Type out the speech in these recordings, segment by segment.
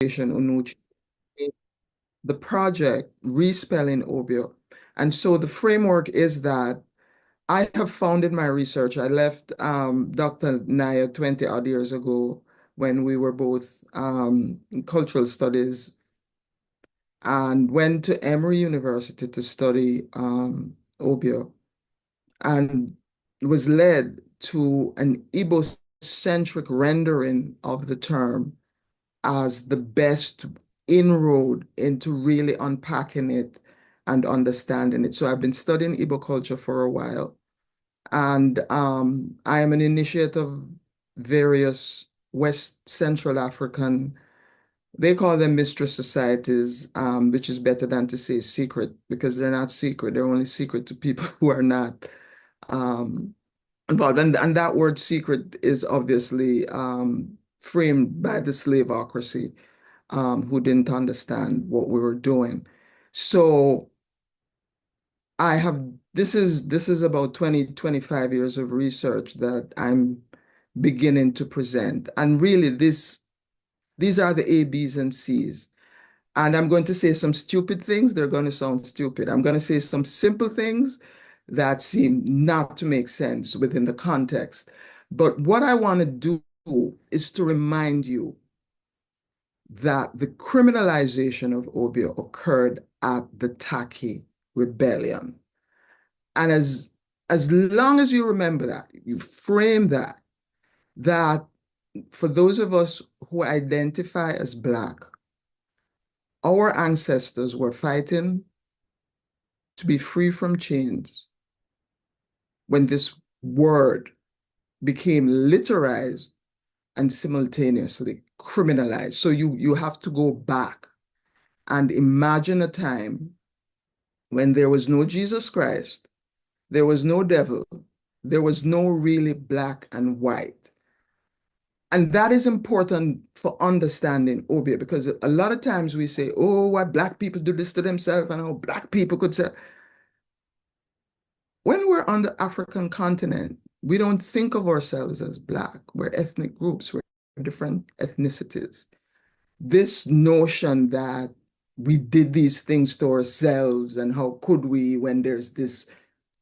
Unuchi, the project Respelling Obeah. And so the framework is that I have found in my research, I left Dr. Naya 20 odd years ago when we were both in cultural studies and went to Emory University to study Obeah and was led to an Igbo-centric rendering of the term as the best inroad into really unpacking it and understanding it. So I've been studying Igbo culture for a while, and I am an initiate of various West Central African, they call them mistress societies, which is better than to say secret because they're not secret. They're only secret to people who are not um, involved. And that word secret is obviously framed by the slaveocracy, who didn't understand what we were doing. So I have, this is about 20, 25 years of research that I'm beginning to present. And really these are the A, B's, and C's. And I'm going to say some stupid things. They're going to sound stupid. I'm going to say some simple things that seem not to make sense within the context. But what I want to do is to remind you that the criminalization of Obeah occurred at the Taki Rebellion. And as long as you remember that, you frame that for those of us who identify as Black, our ancestors were fighting to be free from chains when this word became literalized and simultaneously criminalized. So you have to go back and imagine a time when there was no Jesus Christ, there was no devil, there was no really black and white. And that is important for understanding Obeah, because a lot of times we say, oh, why Black people do this to themselves and how Black people could say. When we're on the African continent, we don't think of ourselves as Black. We're ethnic groups, we're different ethnicities. This notion that we did these things to ourselves and how could we when there's this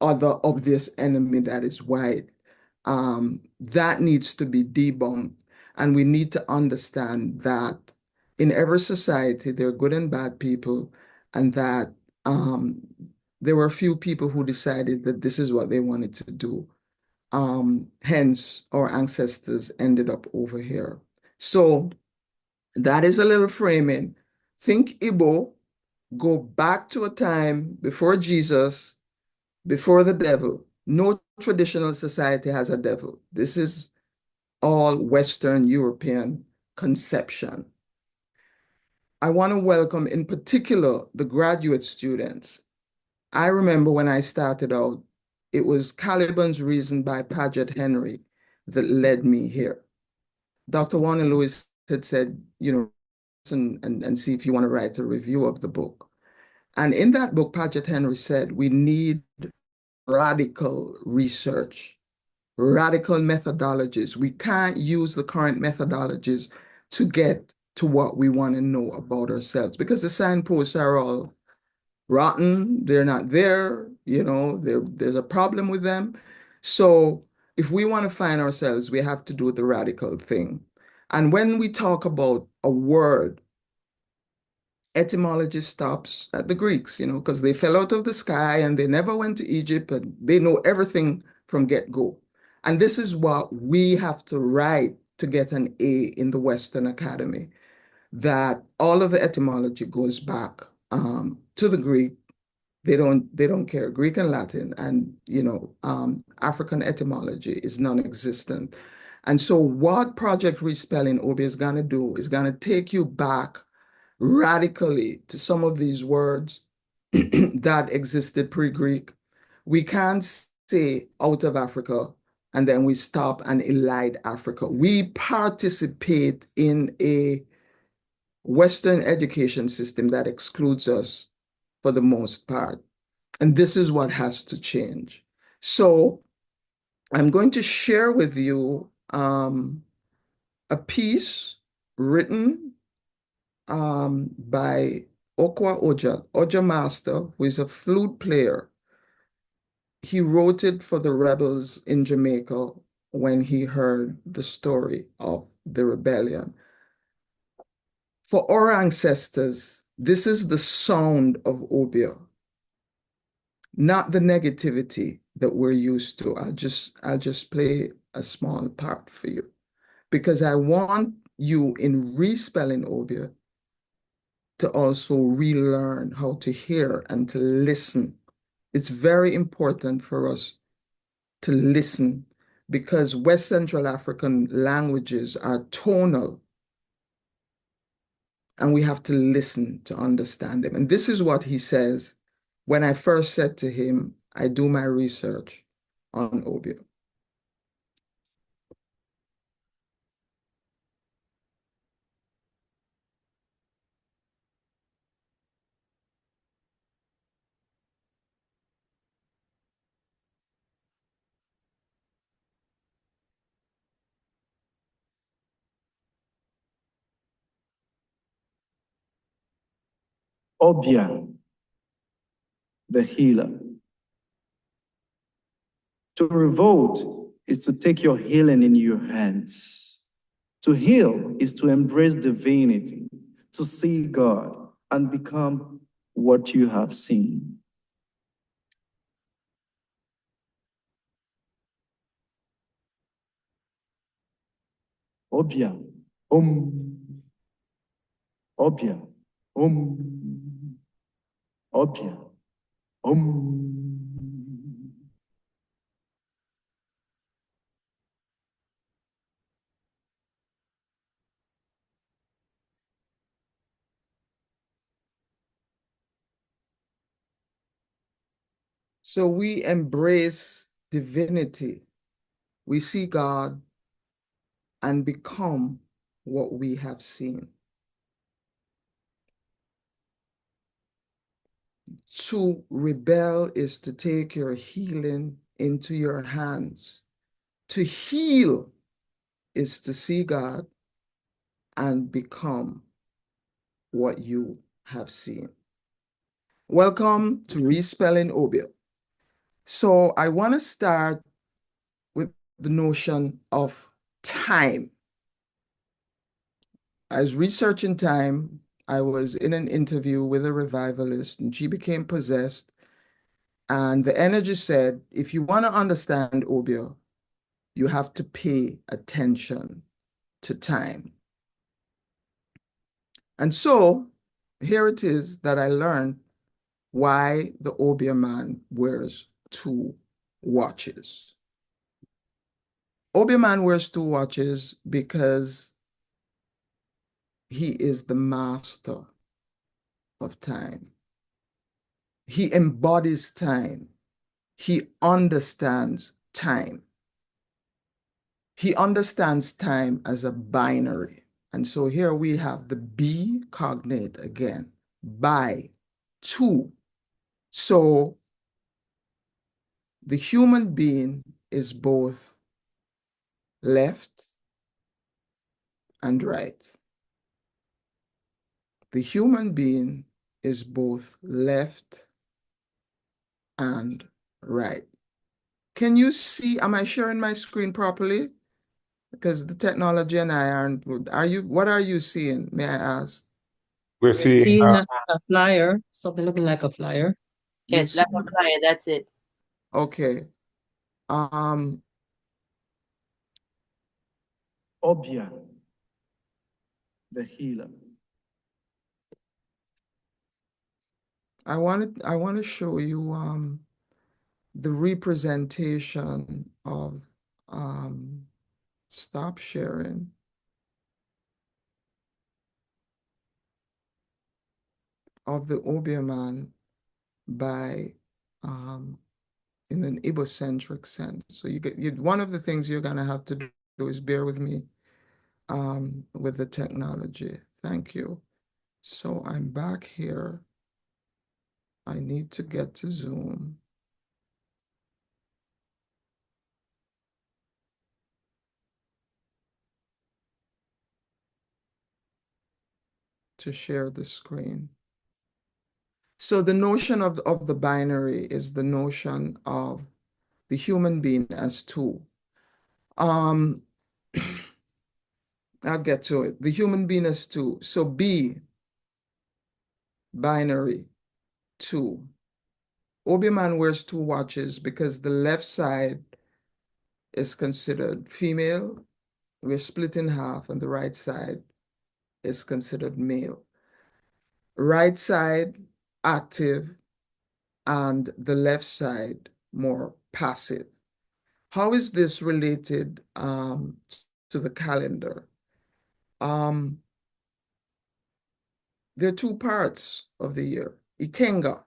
other obvious enemy that is white, that needs to be debunked. And we need to understand that in every society, there are good and bad people, and that there were a few people who decided that this is what they wanted to do. Hence, our ancestors ended up over here. So that is a little framing. Think Igbo, go back to a time before Jesus, before the devil. No traditional society has a devil. This is all Western European conception. I want to welcome in particular the graduate students. I remember when I started out, it was Caliban's Reason by Paget Henry that led me here. Dr. Warner Lewis had said, you know, and see if you want to write a review of the book. And in that book, Paget Henry said, we need radical research, radical methodologies. We can't use the current methodologies to get to what we want to know about ourselves, because the signposts are all rotten. They're not there. You know, there's a problem with them. So if we want to find ourselves, we have to do the radical thing. And when we talk about a word, etymology stops at the Greeks, you know, because they fell out of the sky and they never went to Egypt and they know everything from get-go. And this is what we have to write to get an A in the Western Academy, that all of the etymology goes back to the Greek. They don't care. Greek and Latin, and you know, African etymology is non-existent. And so what Project Respelling Obeah is going to do is going to take you back radically to some of these words that existed pre-Greek. We can't say out of Africa and then we stop and elide Africa. We participate in a Western education system that excludes us for the most part. And this is what has to change. So I'm going to share with you a piece written by Ojiamaka, who is a flute player. He wrote it for the rebels in Jamaica when he heard the story of the rebellion. For our ancestors, this is the sound of Obeah, not the negativity that we're used to. I'll just play a small part for you because I want you in respelling Obeah to also relearn how to hear and to listen. It's very important for us to listen because West Central African languages are tonal and we have to listen to understand them. And this is what he says when I first said to him, I do my research on Obeah. Obeah, the healer. To revolt is to take your healing in your hands. To heal is to embrace divinity, to see God and become what you have seen. Obeah, Obeah, Obeah, So we embrace divinity. We see God and become what we have seen. To rebel is to take your healing into your hands. To heal is to see God and become what you have seen. Welcome to Respelling Obeah. So I want to start with the notion of time. I was researching time. I was in an interview with a revivalist and she became possessed. And the energy said, if you want to understand Obeah, you have to pay attention to time. And so here it is that I learned why the Obeah man wears two watches. Obeah man wears two watches because he is the master of time. He embodies time. He understands time. He understands time as a binary. And so here we have the B cognate again, by, two. So the human being is both left and right. The human being is both left and right. Can you see, am I sharing my screen properly? Because the technology and I aren't, what are you seeing, may I ask? We're seeing a flyer, something looking like a flyer. Yes, like a flyer, that's it. Okay. Obeah, the healer. I want to show you the representation of stop sharing. Of the Obeah man by in an Igbo-centric sense. So one of the things you're gonna have to do is bear with me with the technology. Thank you. So I'm back here. I need to get to Zoom. to share the screen. So the notion of the binary is the notion of the human being as two. I'll get to it. The human being as two. So B, binary, two. Obeah man wears two watches because the left side is considered female. We're split in half, and the right side is considered male. Right side, active, and the left side, more passive. How is this related to the calendar? There are two parts of the year. Ikenga.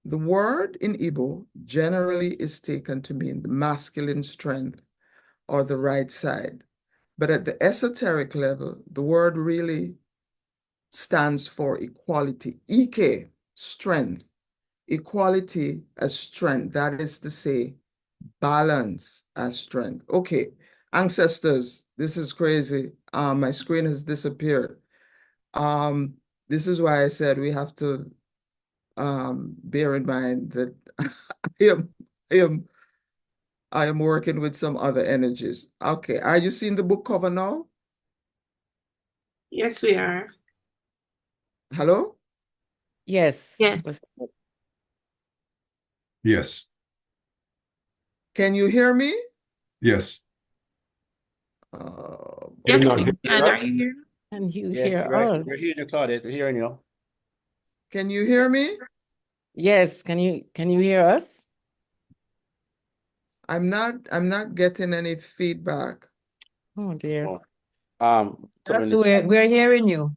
The word in Igbo generally is taken to mean the masculine strength or the right side. But at the esoteric level, the word really stands for equality. Ike, strength. Equality as strength. That is to say, balance as strength. Okay, ancestors, this is crazy. My screen has disappeared. This is why I said we have to bear in mind that I am working with some other energies. Okay, are you seeing the book cover now? Yes, we are. Hello? Yes. Yes. Yes. Can you hear me? Yes. Yes, not we hear can. us? Are you here? Can you Yes, hear we're us? hearing you, Claudette. We're hearing you. Can you hear me? Yes, can you hear us? I'm not getting any feedback. Oh dear. Oh. Yes, Something we're hearing you.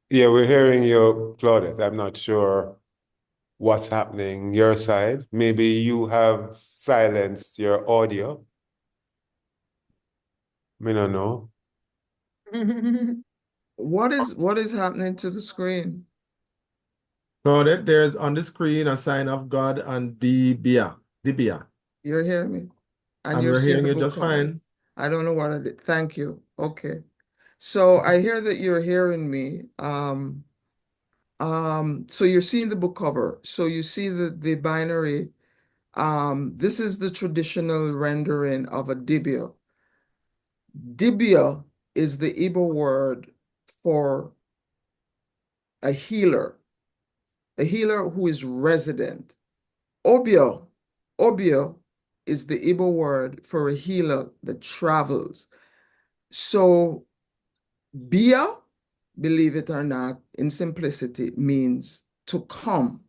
Yeah, we're hearing you, Claudette. I'm not sure what's happening your side. Maybe you have silenced your audio. Me don't know. What is happening to the screen? Claudette, there's on the screen a sign of God and Dibia. You're hearing me? And you're we're seeing hearing the you book just cover. fine. I don't know what I did. Thank you. Okay. So I hear that you're hearing me. So you're seeing the book cover. So you see the binary. This is the traditional rendering of a dibia. Dibia is the Igbo word for a healer who is resident. Obeah is the Igbo word for a healer that travels. So Bia, believe it or not, in simplicity means to come.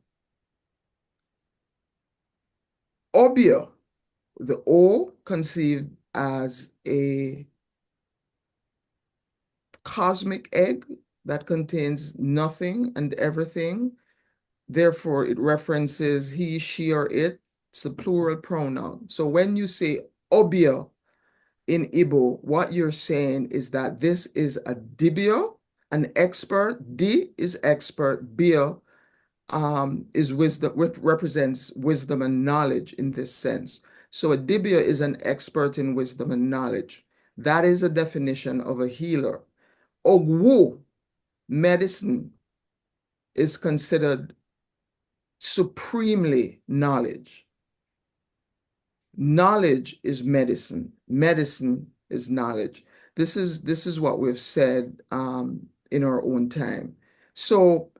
Obeah, the O conceived as a cosmic egg that contains nothing and everything. Therefore, it references he, she, or it. It's a plural pronoun. So when you say Obeah in Igbo, what you're saying is that this is a dibia, an expert. D is expert. Bia is wisdom, represents wisdom and knowledge in this sense. So a dibia is an expert in wisdom and knowledge. That is a definition of a healer. Ogwu, medicine, is considered supremely knowledge. Knowledge is medicine. Medicine is knowledge. This is what we've said in our own time. So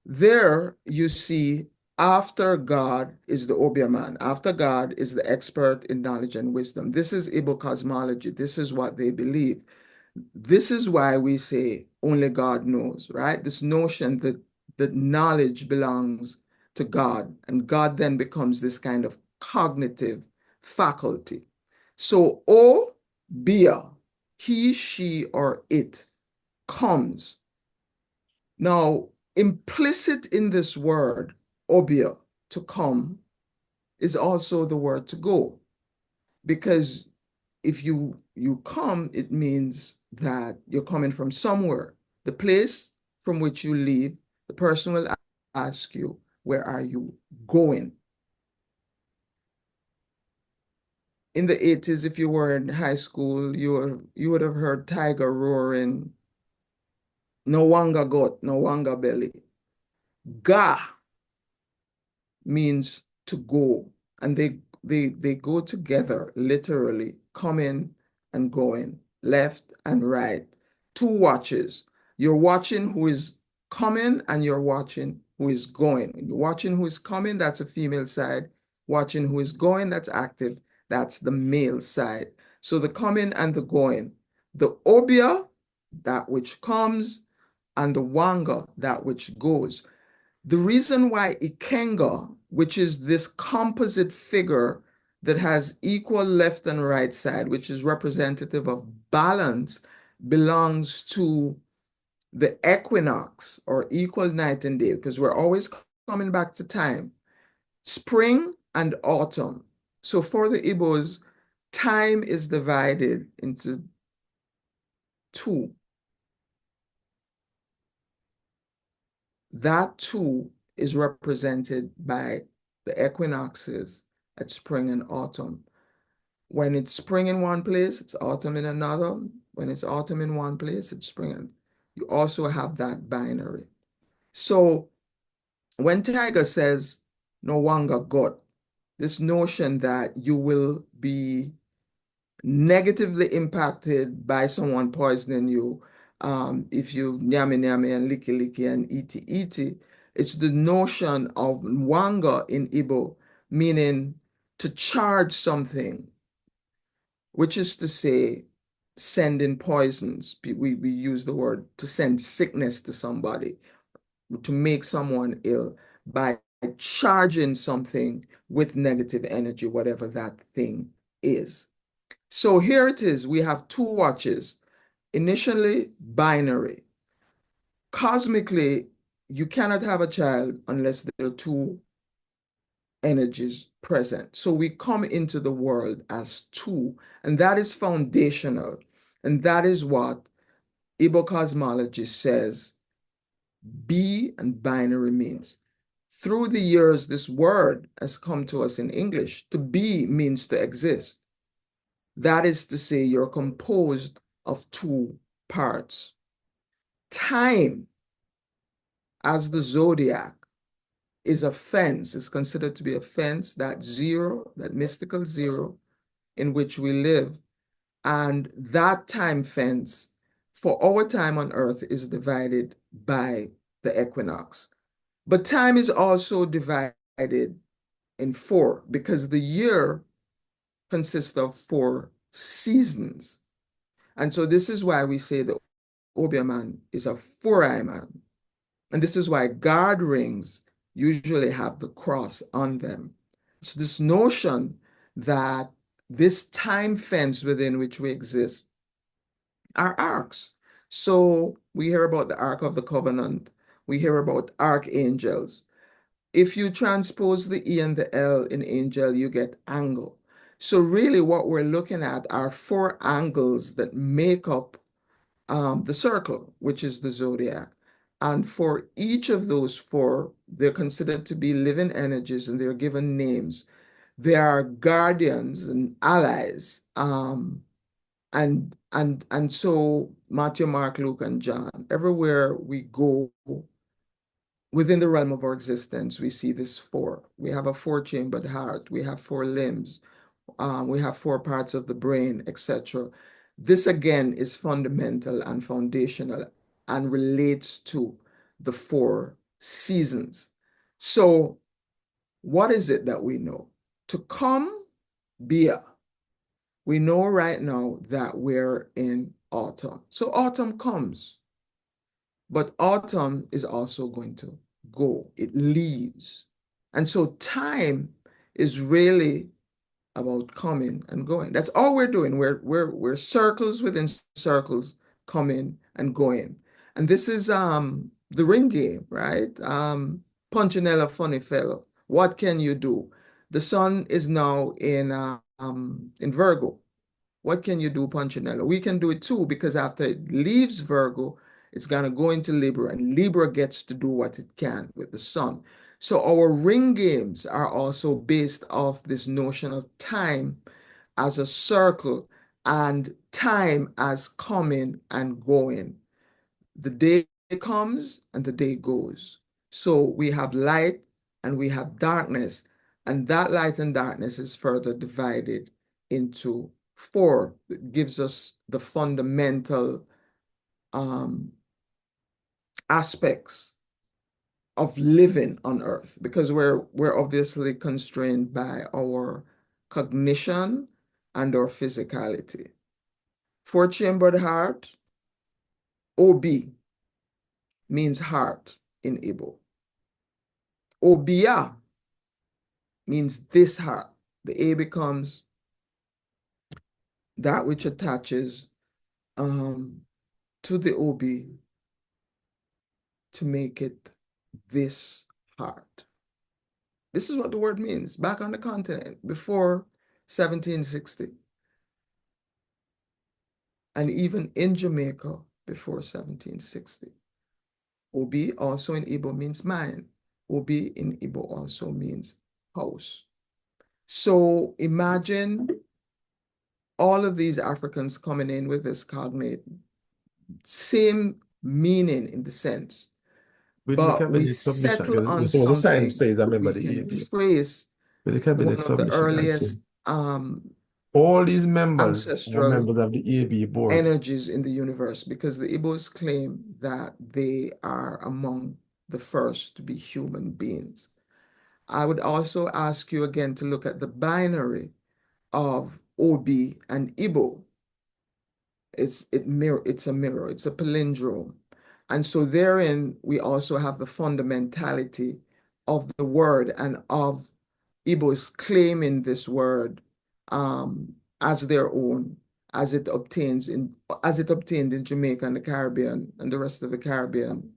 there you see, after God is the Obeah man. After God is the expert in knowledge and wisdom. This is Igbo cosmology. This is what they believe. This is why we say only God knows, right? This notion that knowledge belongs to God, and God then becomes this kind of cognitive faculty. So Obeah, he, she, or it comes. Now, implicit in this word, Obeah, to come, is also the word to go. Because if you come, it means that you're coming from somewhere. The place from which you leave, the person will ask you, where are you going? in the 80s, if you were in high school, you would have heard tiger roaring, no wanga got, no wanga belly. Ga means to go, and they go together, literally, coming and going, left and right. Two watches. You're watching who is coming and you're watching who is going. You're watching who is coming, that's a female side. Watching who is going, that's active, that's the male side. So the coming and the going. The Obeah, that which comes, and the Wanga, that which goes. The reason why Ikenga, which is this composite figure that has equal left and right side, which is representative of balance, belongs to the equinox or equal night and day, because we're always coming back to time, spring and autumn. So for the Igbos, time is divided into two. That two is represented by the equinoxes at spring and autumn. When it's spring in one place, it's autumn in another. When it's autumn in one place, it's spring. You also have that binary. So when Tiger says, no wanga got, this notion that you will be negatively impacted by someone poisoning you, if you nyame nyame and licky licky and iti iti, it's the notion of wanga in Igbo, meaning to charge something, which is to say, sending poisons. We use the word to send sickness to somebody, to make someone ill by charging something with negative energy, whatever that thing is. So here it is. We have two watches. Initially, binary. Cosmically, you cannot have a child unless there are two energies present. So we come into the world as two, and that is foundational. And that is what Igbo cosmology says B and binary means. Through the years, this word has come to us in English. To be means to exist. That is to say, you're composed of two parts. Time, as the zodiac, is a fence, is considered to be a fence, that zero, that mystical zero in which we live. And that time fence for our time on earth is divided by the equinox. But time is also divided in four because the year consists of 4 seasons. And so this is why we say the Obeah man is a 4-eye man. And this is why guard rings usually have the cross on them. It's this notion that this time fence within which we exist are arcs. So we hear about the Ark of the Covenant. We hear about archangels. If you transpose the E and the L in angel, you get angle. So really what we're looking at are 4 angles that make up the circle, which is the zodiac. And for each of those 4, they're considered to be living energies and they're given names. They are guardians and allies. And so Matthew, Mark, Luke, and John, everywhere we go within the realm of our existence, we see this 4. We have a 4-chambered heart. We have 4 limbs. We have 4 parts of the brain, etc. This again is fundamental and foundational and relates to the 4 seasons. So what is it that we know? To come, Bia. We know right now that we're in autumn. So autumn comes, but autumn is also going to go. It leaves. And so time is really about coming and going. That's all we're doing. We're circles within circles, coming and going. And this is the ring game, right? Punchinella, funny fellow. What can you do? The sun is now in Virgo. What can you do, Punchinella? We can do it too, because after it leaves Virgo, it's going to go into Libra, and Libra gets to do what it can with the sun. So our ring games are also based off this notion of time as a circle and time as coming and going. The day comes and the day goes. So we have light and we have darkness, and that light and darkness is further divided into four. It gives us the fundamental aspects of living on earth, because we're obviously constrained by our cognition and our physicality. Four-chambered heart, OB, means heart in Igbo. Obeah means this heart. The A becomes that which attaches to the OB to make it this heart. This is what the word means back on the continent before 1760. And even in Jamaica before 1760. Obi also in Igbo means mine. Obi in Igbo also means house. So imagine all of these Africans coming in with this cognate, same meaning in the sense, but we settle on something that we can trace one of the earliest all these members are ancestral members of the AB board. energies in the universe, because the Igbos claim that they are among the first to be human beings. I would also ask you again to look at the binary of Obi and Igbo. It's a mirror, it's a palindrome. And so therein, we also have the fundamentality of the word and of Igbos claiming this word as their own, as it obtained in Jamaica and the Caribbean and the rest of the Caribbean,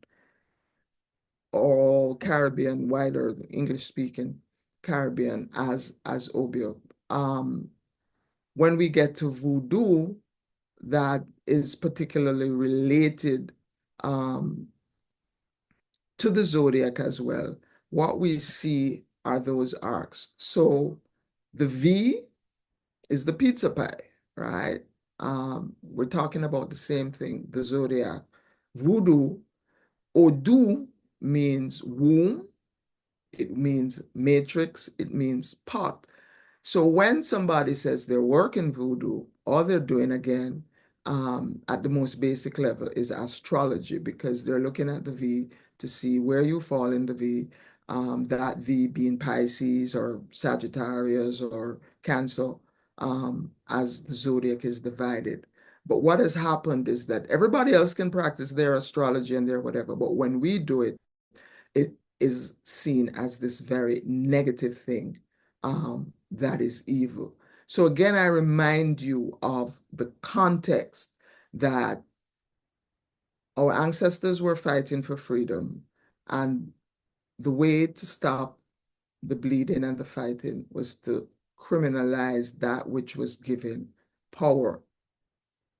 or Caribbean, wider, English-speaking Caribbean as Obeah. When we get to voodoo, that is particularly related to the zodiac as well. What we see are those arcs. So the V is the pizza pie, right? We're talking about the same thing, the zodiac. Voodoo, Odu means womb, it means matrix, it means pot. So when somebody says they're working voodoo, all they're doing again, at the most basic level, is astrology, because they're looking at the V to see where you fall in the V, that V being Pisces or Sagittarius or Cancer, as the zodiac is divided. But what has happened is that everybody else can practice their astrology and their whatever, but when we do it, it is seen as this very negative thing that is evil. So again, I remind you of the context that our ancestors were fighting for freedom, and the way to stop the bleeding and the fighting was to criminalize that which was given power.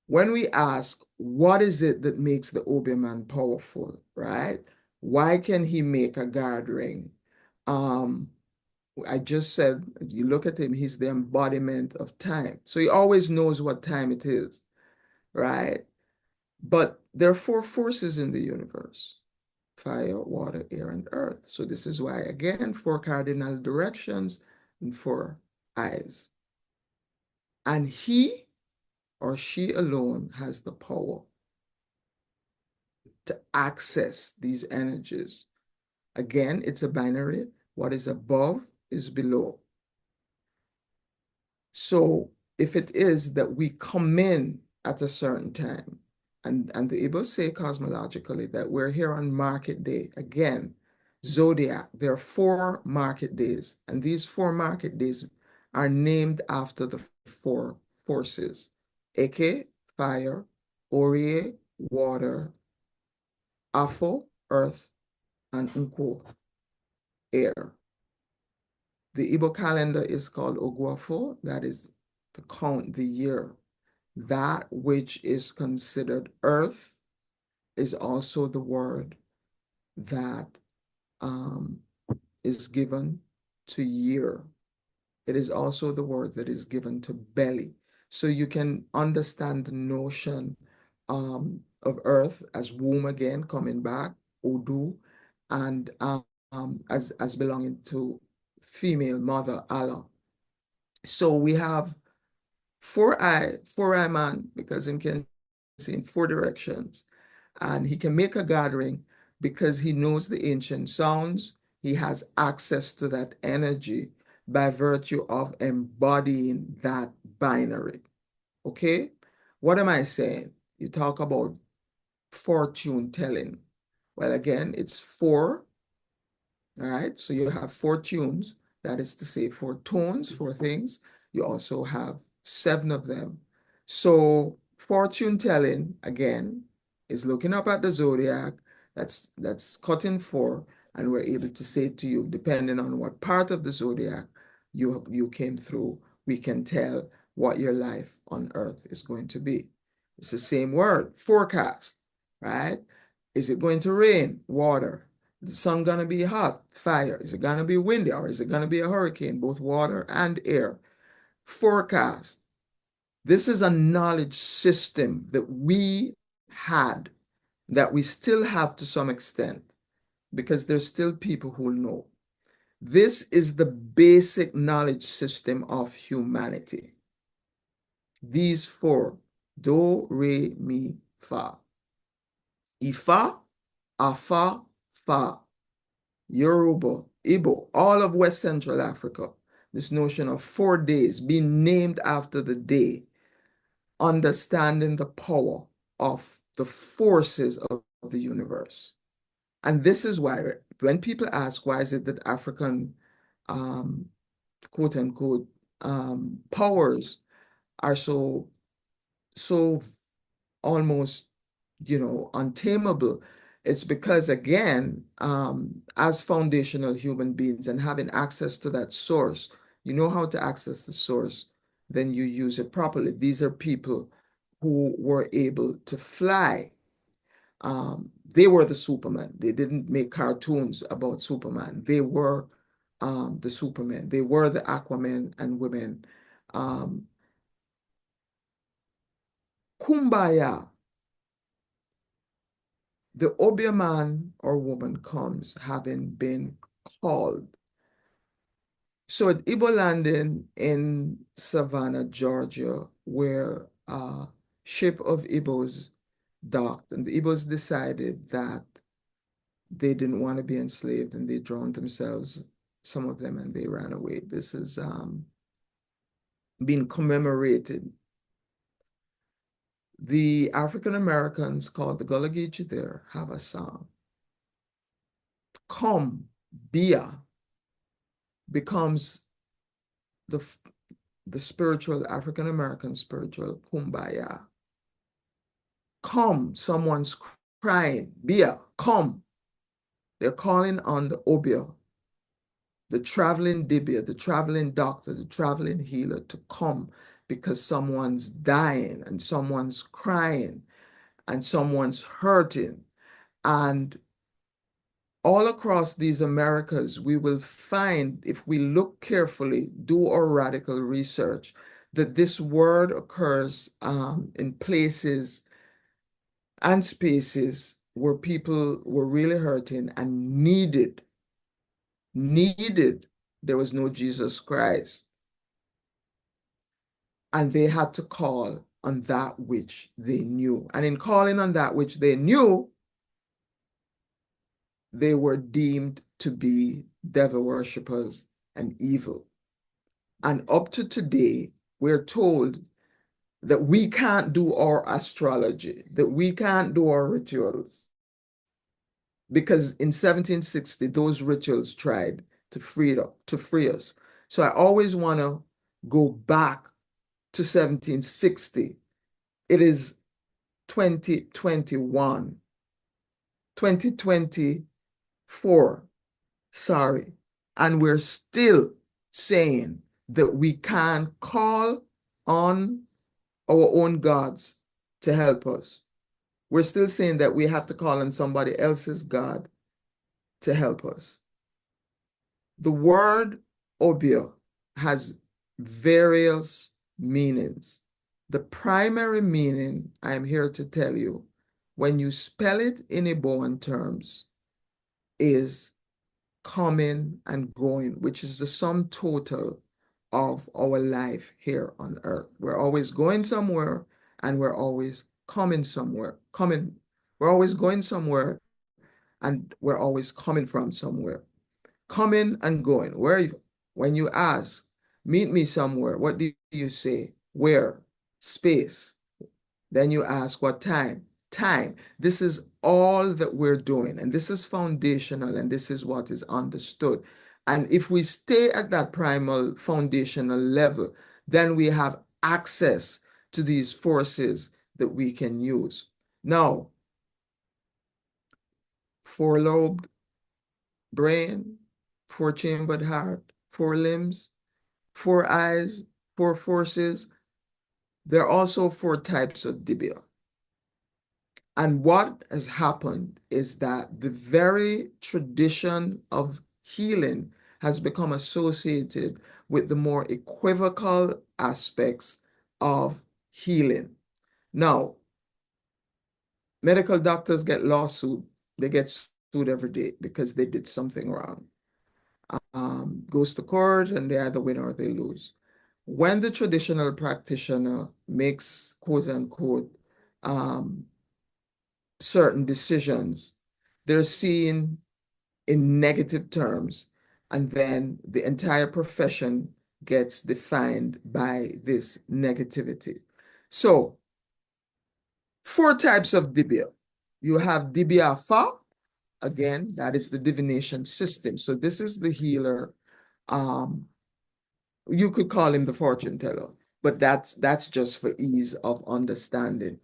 When we ask, what is it that makes the Obeah man powerful, right? Why can he make a guard ring? I just said, you look at him, he's the embodiment of time. So he always knows what time it is, right? But there are four forces in the universe: fire, water, air, and earth. So this is why, again, four cardinal directions and four eyes. And he or she alone has the power to access these energies. Again, it's a binary. What is above is below. So if it is that we come in at a certain time, and the Igbos say cosmologically that we're here on market day, again, zodiac, there are 4 market days, and these 4 market days are named after the 4 forces: Eke, fire; Orie, water; Afo, earth; and Nko, air. The Igbo calendar is called Oguafo, that is to count the year. That which is considered earth is also the word that is given to year. It is also the word that is given to belly. So you can understand the notion of earth as womb again, coming back, Odu, and as belonging to female mother, Allah. So we have four-eye man, because he can see in four directions. And he can make a gathering because he knows the ancient sounds. He has access to that energy by virtue of embodying that binary. Okay? What am I saying? You talk about fortune telling. Well, again, it's four. All right, so you have four tunes, that is to say, four tones, four things. You also have seven of them. So fortune telling, again, is looking up at the zodiac, that's cutting four, and we're able to say to you, depending on what part of the zodiac you came through, we can tell what your life on earth is going to be. It's the same word, forecast, right? Is it going to rain? Water. Is the sun gonna be hot? Fire. Is it gonna be windy, or is it gonna be a hurricane? Both water and air. Forecast. This is a knowledge system that we had, that we still have to some extent, because there's still people who know. This is the basic knowledge system of humanity. These four: do, re, mi, fa. Ifa, afa, fa. Yoruba, Igbo, all of West Central Africa, this notion of 4 days being named after the day, understanding the power of the forces of the universe. And this is why, when people ask, why is it that African, quote unquote, powers are so almost, untamable, it's because, again, as foundational human beings and having access to that source, you know how to access the source, then you use it properly. These are people who were able to fly. They were the Superman. They didn't make cartoons about Superman. They were the Superman. They were the Aquaman and women. Kumbaya. The Obeah man or woman comes having been called. So at Igbo landing in Savannah, Georgia, where a ship of Igbos docked, and the Igbos decided that they didn't want to be enslaved, and they drowned themselves, some of them, and they ran away. This is being commemorated. The African Americans called the Gullah Geechee there have a song. Come, Bia becomes the spiritual, African American spiritual kumbaya. Come, someone's crying, Bia, come. They're calling on the Obeah, the traveling dibia, the traveling doctor, the traveling healer, to come, because someone's dying and someone's crying and someone's hurting. And all across these Americas, we will find, if we look carefully, do our radical research, that this word occurs in places and spaces where people were really hurting and needed. There was no Jesus Christ. And they had to call on that which they knew. And in calling on that which they knew, they were deemed to be devil worshippers and evil. And up to today, we're told that we can't do our astrology, that we can't do our rituals. Because in 1760, those rituals tried to free us. So I always want to go back to 1760. It is 2021, 2024, sorry. And we're still saying that we can't call on our own gods to help us. We're still saying that we have to call on somebody else's God to help us. The word Obeah has various meanings. The primary meaning, I'm here to tell you, when you spell it in Igboan terms, is coming and going, which is the sum total of our life here on earth. We're always going somewhere and we're always coming somewhere. We're always going somewhere and we're always coming from somewhere. Coming and going. When you ask, meet me somewhere, what do you say? Where? Space. Then you ask what time? Time. This is all that we're doing, and this is foundational, and this is what is understood. And if we stay at that primal foundational level, then we have access to these forces that we can use. Now, four-lobed brain, four-chambered heart, four limbs, four eyes, four forces. There are also four types of dibia. And what has happened is that the very tradition of healing has become associated with the more equivocal aspects of healing. Now, medical doctors get lawsuit. They get sued every day because they did something wrong. Goes to court and they either win or they lose. When the traditional practitioner makes, quote unquote, certain decisions, they're seen in negative terms, and then the entire profession gets defined by this negativity. So, four types of dibia. You have dibia fa, again, that is the divination system. So this is the healer. You could call him the fortune teller, but that's just for ease of understanding.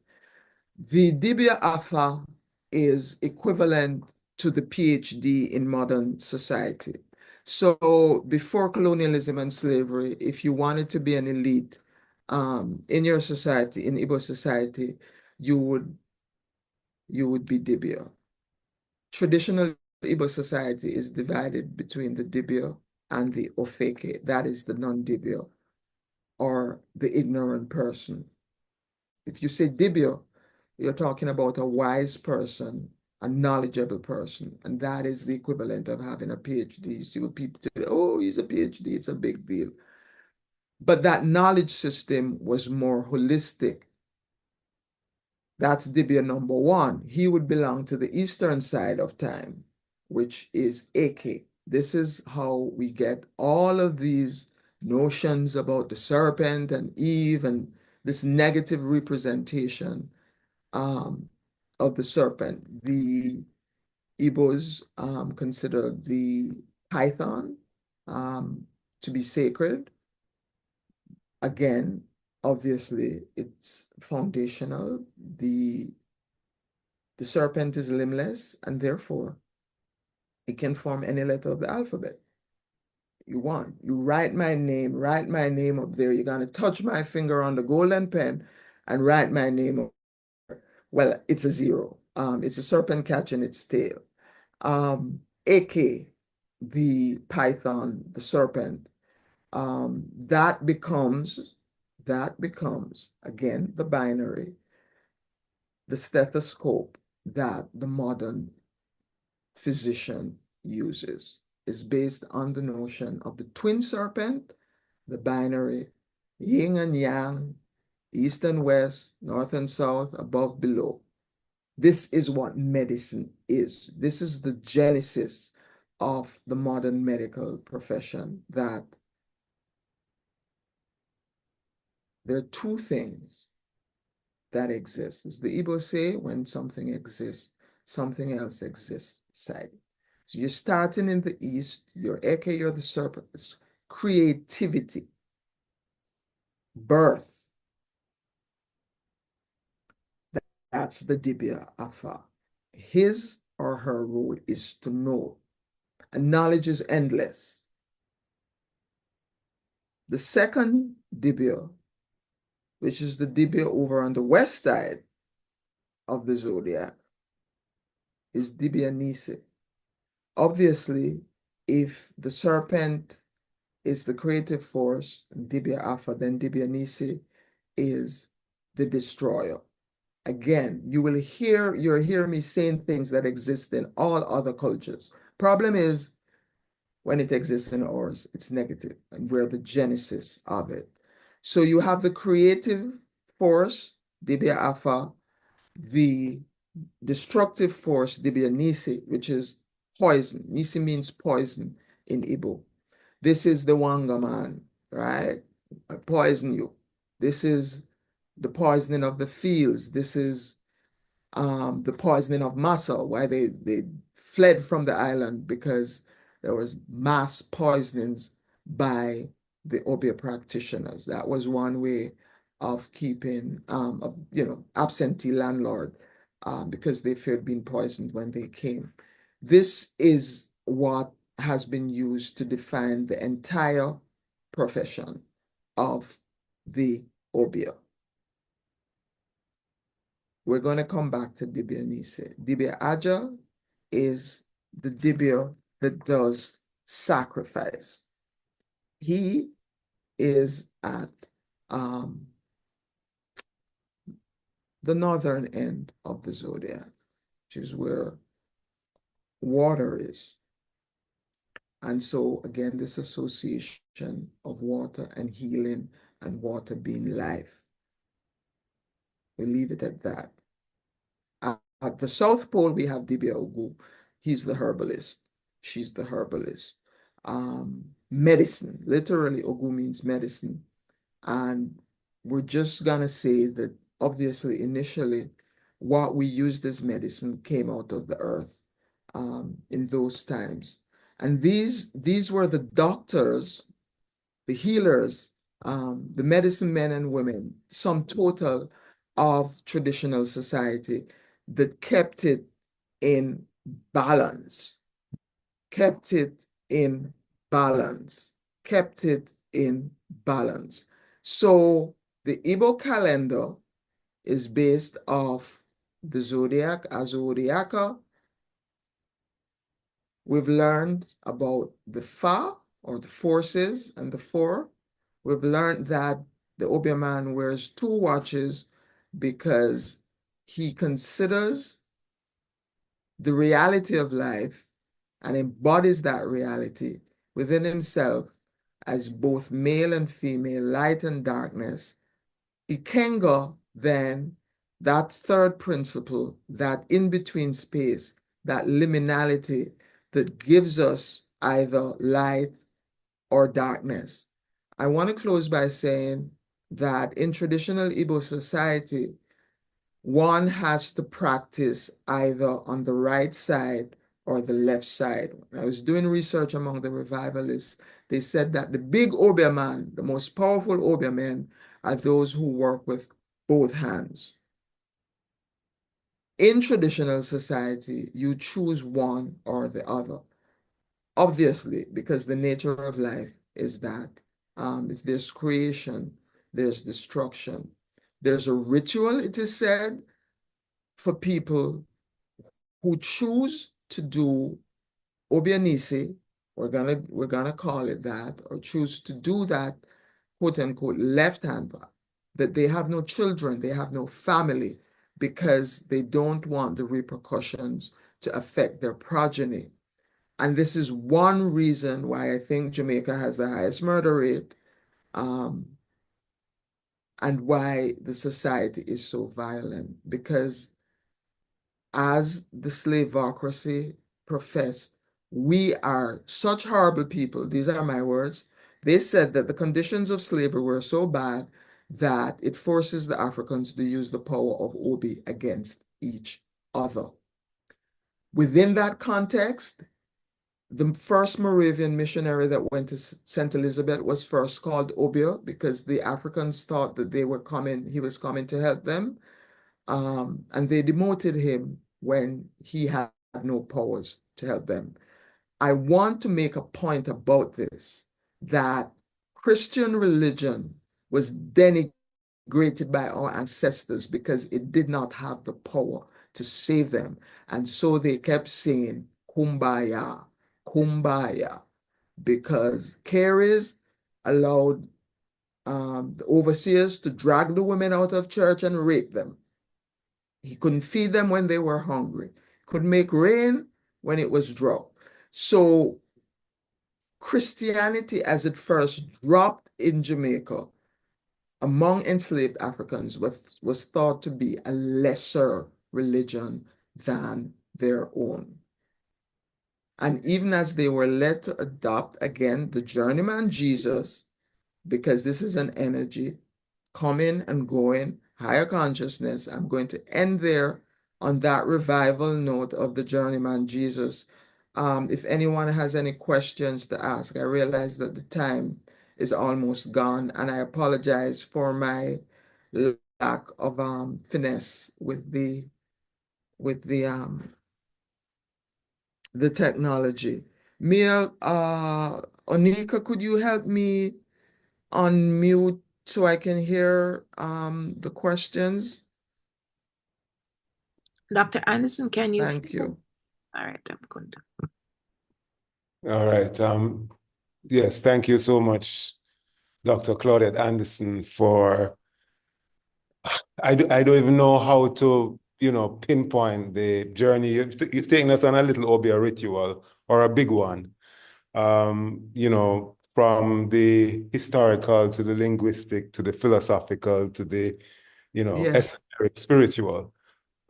The Dibia Alpha is equivalent to the PhD in modern society. So before colonialism and slavery, if you wanted to be an elite in your society, in Igbo society, you would be Dibia. Traditional Igbo society is divided between the Dibia and the Ofeke, that is the non-Dibia, or the ignorant person. If you say Dibia, you're talking about a wise person, a knowledgeable person, and that is the equivalent of having a PhD. You see what people do, oh, he's a PhD, it's a big deal. But that knowledge system was more holistic. That's Dibia number one. He would belong to the eastern side of time, which is Eke. This is how we get all of these notions about the serpent and Eve and this negative representation of the serpent. The Igbos consider the python to be sacred. Again, obviously, it's foundational. The serpent is limbless, and therefore, it can form any letter of the alphabet you want. You write my name up there. You're going to touch my finger on the golden pen and write my name up. Well, it's a zero. It's a serpent catching its tail. Eke, the python, the serpent, that becomes, again, the binary, the stethoscope that the modern physician uses is based on the notion of the twin serpent, the binary, yin and yang, east and west, north and south, above, below. This is what medicine is. This is the genesis of the modern medical profession, that there are two things that exist. As the Igbo say, when something exists, something else exists beside it. So you're starting in the east, you're Eke, you're the serpent. It's creativity, birth. That's the Dibia Afa. His or her role is to know, and knowledge is endless. The second Dibia, which is the Dibia over on the west side of the zodiac, is Dibia Nise. Obviously, if the serpent is the creative force, Dibia Alpha, then Dibia Nisi is the destroyer. Again, you're hearing me saying things that exist in all other cultures. Problem is, when it exists in ours, it's negative, and we're the genesis of it. So you have the creative force, Dibia Alpha, the destructive force, Dibia Nisi, which is poison. Nisi means poison in Igbo. This is the Wanga man, right? I poison you. This is the poisoning of the fields. This is the poisoning of Massa, why they fled from the island because there was mass poisonings by the Obeah practitioners. That was one way of keeping, absentee landlord because they feared being poisoned when they came. This is what has been used to define the entire profession of the Obeah. We're going to come back to Dibia Nise. Dibia Aja is the Dibia that does sacrifice. He is at the northern end of the zodiac, which is where water is. And so, again, this association of water and healing and water being life. We leave it at that. At the South Pole, we have Dibia Ogu. He's the herbalist. She's the herbalist. Medicine, literally Ogu means medicine. And we're just gonna say that obviously initially what we used as medicine came out of the earth in those times. And these were the doctors, the healers, the medicine men and women, sum total of traditional society that kept it in balance, kept it in balance, kept it in balance. So the Igbo calendar is based off the zodiac, Zodiaca. We've learned about the Fa, or the forces, and the four. We've learned that the Obeah man wears 2 watches because he considers the reality of life and embodies that reality within himself as both male and female, light and darkness. Ikenga, then, that third principle, that in-between space, that liminality that gives us either light or darkness. I want to close by saying that in traditional Igbo society, one has to practice either on the right side or the left side. When I was doing research among the revivalists, they said that the big Obeah man, the most powerful Obeah men, are those who work with both hands. In traditional society, you choose one or the other. Obviously, because the nature of life is that if there's creation, there's destruction. There's a ritual, it is said, for people who choose to do Obeah Nisi, we're gonna call it that, or choose to do that quote unquote left hand path, that they have no children, they have no family, because they don't want the repercussions to affect their progeny. And this is one reason why I think Jamaica has the highest murder rate, and why the society is so violent, because as the slaveocracy professed, we are such horrible people. These are my words. They said that the conditions of slavery were so bad that it forces the Africans to use the power of Obi against each other. Within that context, the first Moravian missionary that went to St. Elizabeth was first called Obeah because the Africans thought that he was coming to help them. And they demoted him when he had no powers to help them. I want to make a point about this, that Christian religion was denigrated by our ancestors because it did not have the power to save them. And so they kept singing, Kumbaya, Kumbaya. because Careys allowed the overseers to drag the women out of church and rape them. He couldn't feed them when they were hungry. Couldn't make rain when it was drought. So Christianity, as it first dropped in Jamaica among enslaved Africans, was thought to be a lesser religion than their own. And even as they were led to adopt again the journeyman Jesus, because this is an energy coming and going, higher consciousness. I'm going to end there on that revival note of the journeyman Jesus. If anyone has any questions to ask, I realize that the time is almost gone, and I apologize for my lack of finesse with the technology. Mia, Onika, could you help me unmute so I can hear the questions? Dr. Anderson, can you? Thank you. All right, I'm going to. All right. Yes, thank you so much, Dr. Claudette Anderson, for I don't even know how to, pinpoint the journey. You've taken us on a little Obeah ritual, or a big one. From the historical to the linguistic to the philosophical to the, Yes. esoteric, spiritual.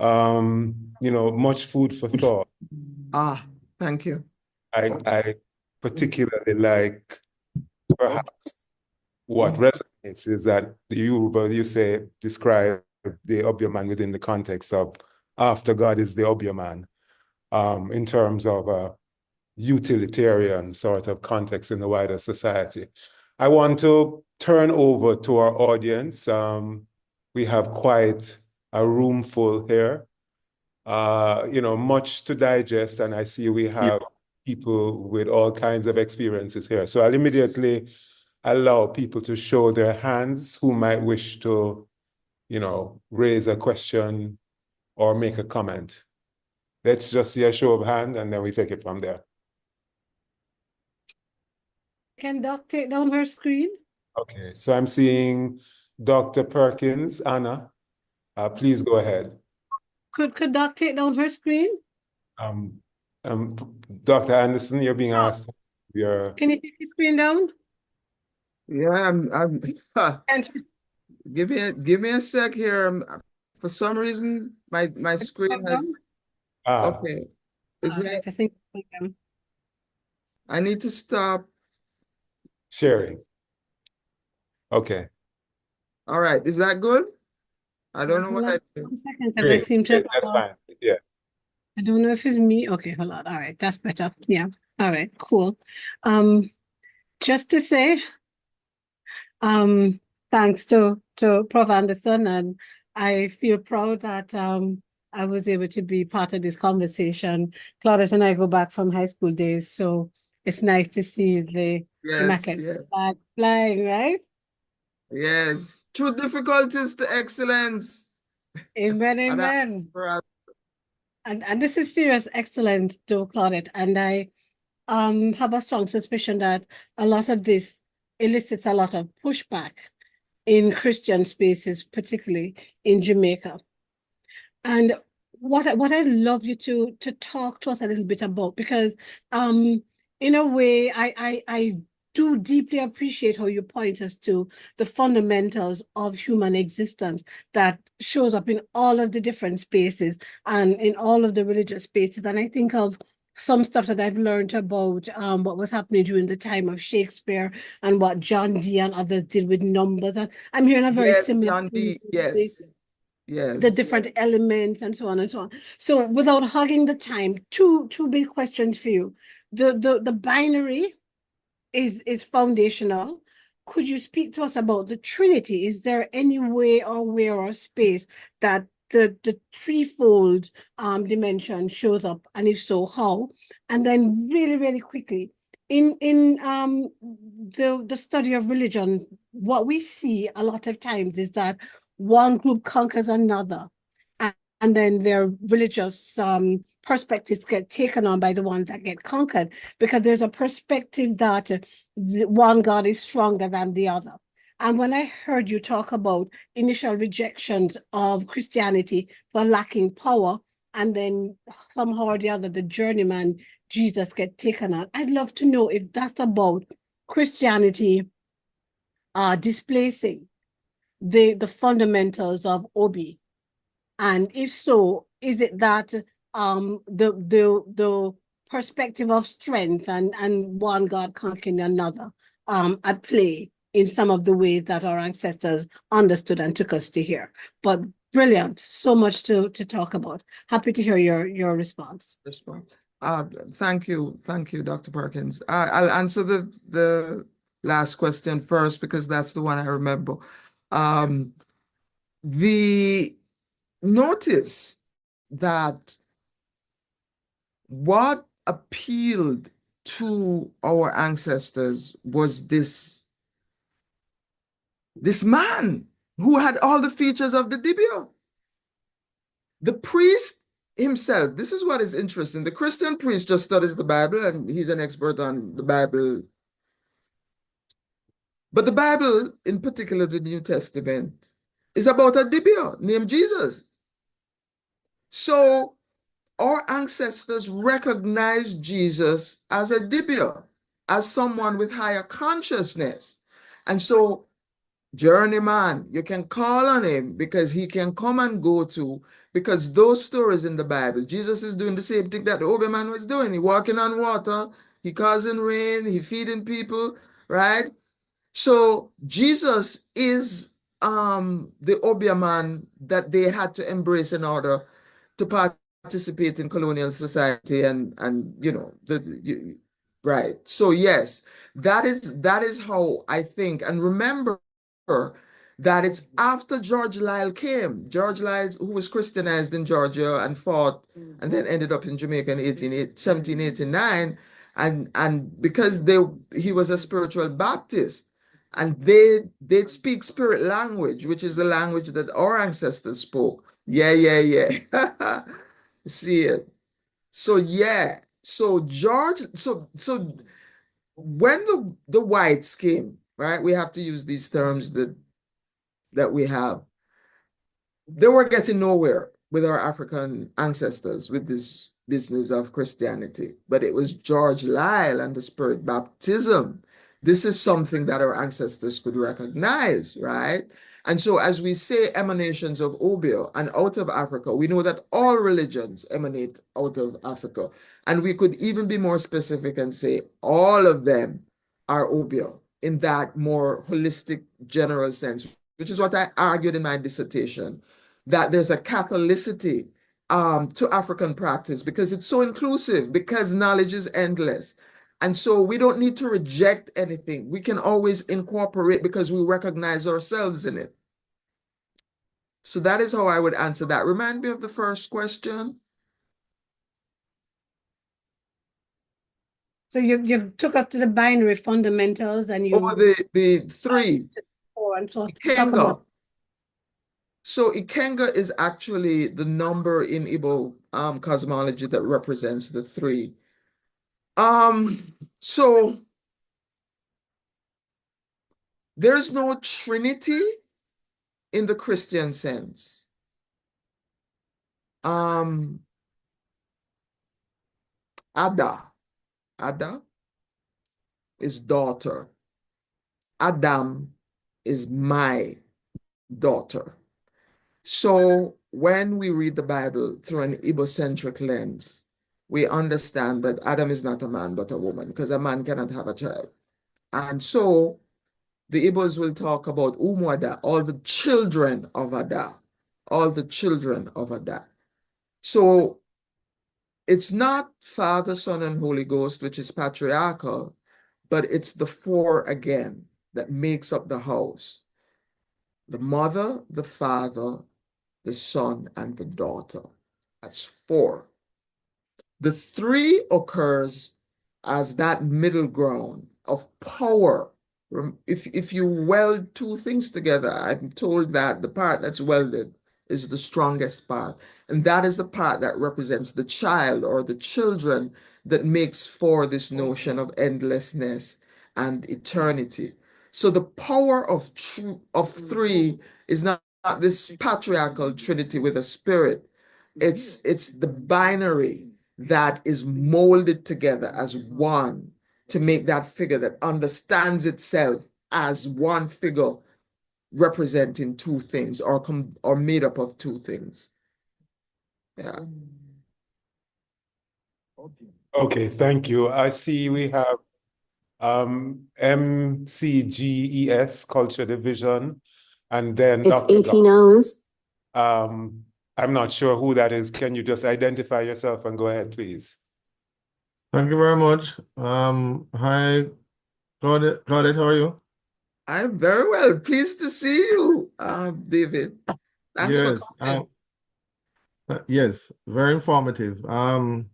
Much food for thought. Thank you. I particularly like, perhaps what resonates is that you say, describe the Obeah man within the context of after God is the Obeah man, in terms of a utilitarian sort of context in the wider society. I want to turn over to our audience. We have quite a room full here. Much to digest, and I see we have people with all kinds of experiences here. So I'll immediately allow people to show their hands who might wish to, raise a question or make a comment. Let's just see a show of hand, and then we take it from there. Can Doc take down her screen? Okay, so I'm seeing Dr. Perkins, Anna. Please go ahead. Could Doc take down her screen? Dr. Anderson, you're being asked. Can you take your screen down? Yeah, I'm give me a sec here. For some reason, my screen has okay. Is that I think I need to stop sharing. Okay. All right, is that good? I don't know what I did. 1 second, because I seem to. That's fine. Yeah. I don't know if it's me. Okay, hold on. All right, that's better. Yeah. All right, cool. Just to say, thanks to Prof. Anderson, and I feel proud that I was able to be part of this conversation. Claudette and I go back from high school days, so it's nice to see the immaculate flag flying, right? Yes. Through difficulties to excellence. Amen, amen. And this is serious excellence, though, Claudette. And I have a strong suspicion that a lot of this elicits a lot of pushback in Christian spaces, particularly in Jamaica. And what I'd love you to talk to us a little bit about, because in a way, I do deeply appreciate how you point us to the fundamentals of human existence that shows up in all of the different spaces and in all of the religious spaces. And I think of some stuff that I've learned about what was happening during the time of Shakespeare and what John Dee and others did with numbers. And I'm hearing a very similar John Dee, yes. The different elements and so on and so on. So without hogging the time, two big questions for you. The binary is foundational. Could you speak to us about the Trinity? Is there any way or where or space that the threefold dimension shows up, and if so, how? And then really quickly, in the study of religion, what we see a lot of times is that one group conquers another, and then their religious perspectives get taken on by the ones that get conquered, because there's a perspective that one God is stronger than the other. And when I heard you talk about initial rejections of Christianity for lacking power, and then somehow or the other, the journeyman Jesus get taken on, I'd love to know if that's about Christianity displacing the fundamentals of Obeah. And if so, is it that the perspective of strength and one God conquering another at play in some of the ways that our ancestors understood and took us to here? But brilliant, so much to talk about. Happy to hear your response. Thank you, Dr. Perkins. I'll answer the last question first because that's the one I remember. The notice that what appealed to our ancestors was this man who had all the features of the Dibia. The priest himself, this is what is interesting. The Christian priest just studies the Bible and he's an expert on the Bible. But the Bible, in particular the New Testament, is about a Dibia named Jesus. So our ancestors recognized Jesus as a Dibia, as someone with higher consciousness. And so, journeyman, you can call on him because he can come and go to, because those stories in the Bible, Jesus is doing the same thing that the Obeah man was doing. He walking on water, he causing rain, he feeding people, right? So Jesus is the Obeah man that they had to embrace in order to participate in colonial society and you know right. So yes, that is how I think. And remember that it's after George Liele came. George Liele, who was Christianized in Georgia and fought and then ended up in Jamaica in 1789, and because he was a spiritual Baptist, and they speak spirit language, which is the language that our ancestors spoke. Yeah. See it. So yeah. So when the whites came, right? We have to use these terms that we have. They were getting nowhere with our African ancestors with this business of Christianity. But it was George Liele and the spirit baptism. This is something that our ancestors could recognize, right? And so as we say emanations of Obeah and out of Africa, we know that all religions emanate out of Africa. And we could even be more specific and say all of them are Obeah in that more holistic general sense, which is what I argued in my dissertation, that there's a Catholicity to African practice because it's so inclusive, because knowledge is endless. And so we don't need to reject anything. We can always incorporate because we recognize ourselves in it. So that is how I would answer that. Remind me of the first question. So you took us to the binary fundamentals and you the three. And so Ikenga. So Ikenga is actually the number in Igbo cosmology that represents the three. So there's no Trinity in the Christian sense. Ada is daughter. Adam is my daughter. So when we read the Bible through an Igbo-centric lens, we understand that Adam is not a man but a woman, because a man cannot have a child. And so the Igbos will talk about Umuada, all the children of Ada, all the children of Ada. So it's not Father, Son, and Holy Ghost, which is patriarchal, but it's the four again that makes up the house. The mother, the father, the son, and the daughter. That's four. The three occurs as that middle ground of power. If you weld two things together, I'm told that the part that's welded is the strongest part. And that is the part that represents the child or the children that makes for this notion of endlessness and eternity. So the power of three is not this patriarchal trinity with a spirit. It's the binary that is molded together as one to make that figure that understands itself as one figure representing two things or made up of two things. Yeah. Okay, thank you. I see we have MCGES, Culture Division, and then It's Dr. 18 hours. I'm not sure who that is. Can you just identify yourself and go ahead, please? Thank you very much. Hi, Claudette, how are you? I'm very well. Pleased to see you, David. Thanks for Yes, coming. yes, very informative. To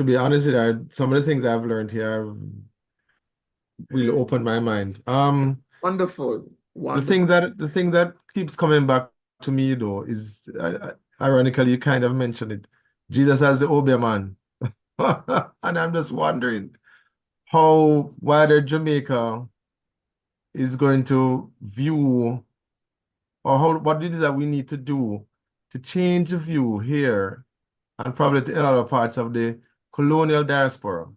be honest with you, some of the things I've learned here have really opened my mind. Wonderful. The thing that keeps coming back to me though is, ironically, you kind of mentioned it. Jesus as the Obeah man. And I'm just wondering how wider Jamaica is going to view, or what it is that we need to do to change the view here and probably in other parts of the colonial diaspora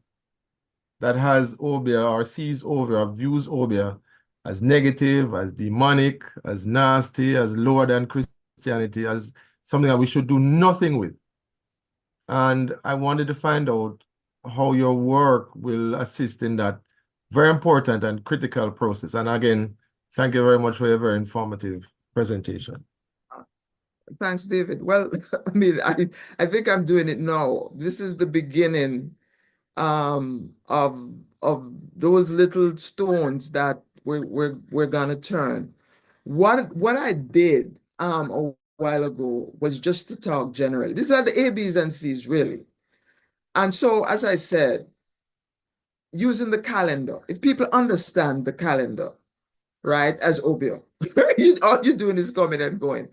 that has Obeah or sees Obeah or views Obeah as negative, as demonic, as nasty, as lower than Christianity, as something that we should do nothing with. And I wanted to find out how your work will assist in that very important and critical process. And again, thank you very much for your very informative presentation. Thanks, David. Well, I mean, I think I'm doing it now. This is the beginning of those little stones that we're gonna turn. What I did a while ago was just to talk generally. These are the A, B's, and C's, really. And so, as I said, using the calendar, if people understand the calendar, right, as Obeah, all you're doing is coming and going.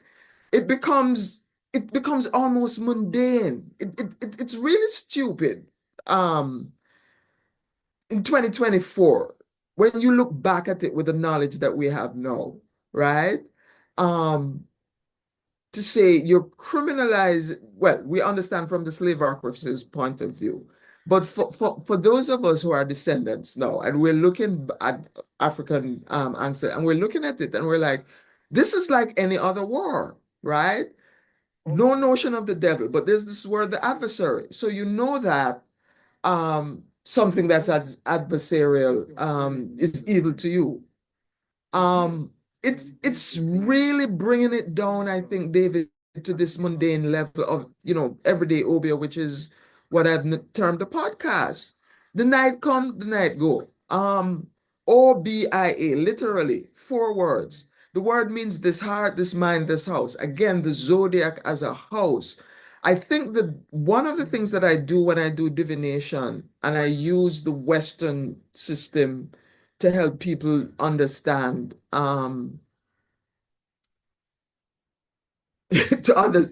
It becomes almost mundane. It's really stupid. In 2024, when you look back at it with the knowledge that we have now, right? To say you're criminalized, well, we understand from the slaveocracy's point of view, but for those of us who are descendants now, and we're looking at African ancestors, and we're looking at it, and we're like, this is like any other war, right? No notion of the devil, but there's this word, the adversary. So you know that something that's adversarial is evil to you. It's really bringing it down, I think, David, to this mundane level of, everyday Obeah, which is what I've termed a podcast. The night come, the night go. Obeah, literally, 4 words. The word means this heart, this mind, this house. Again, the zodiac as a house. I think that one of the things that I do when I do divination, and I use the Western system to help people understand, to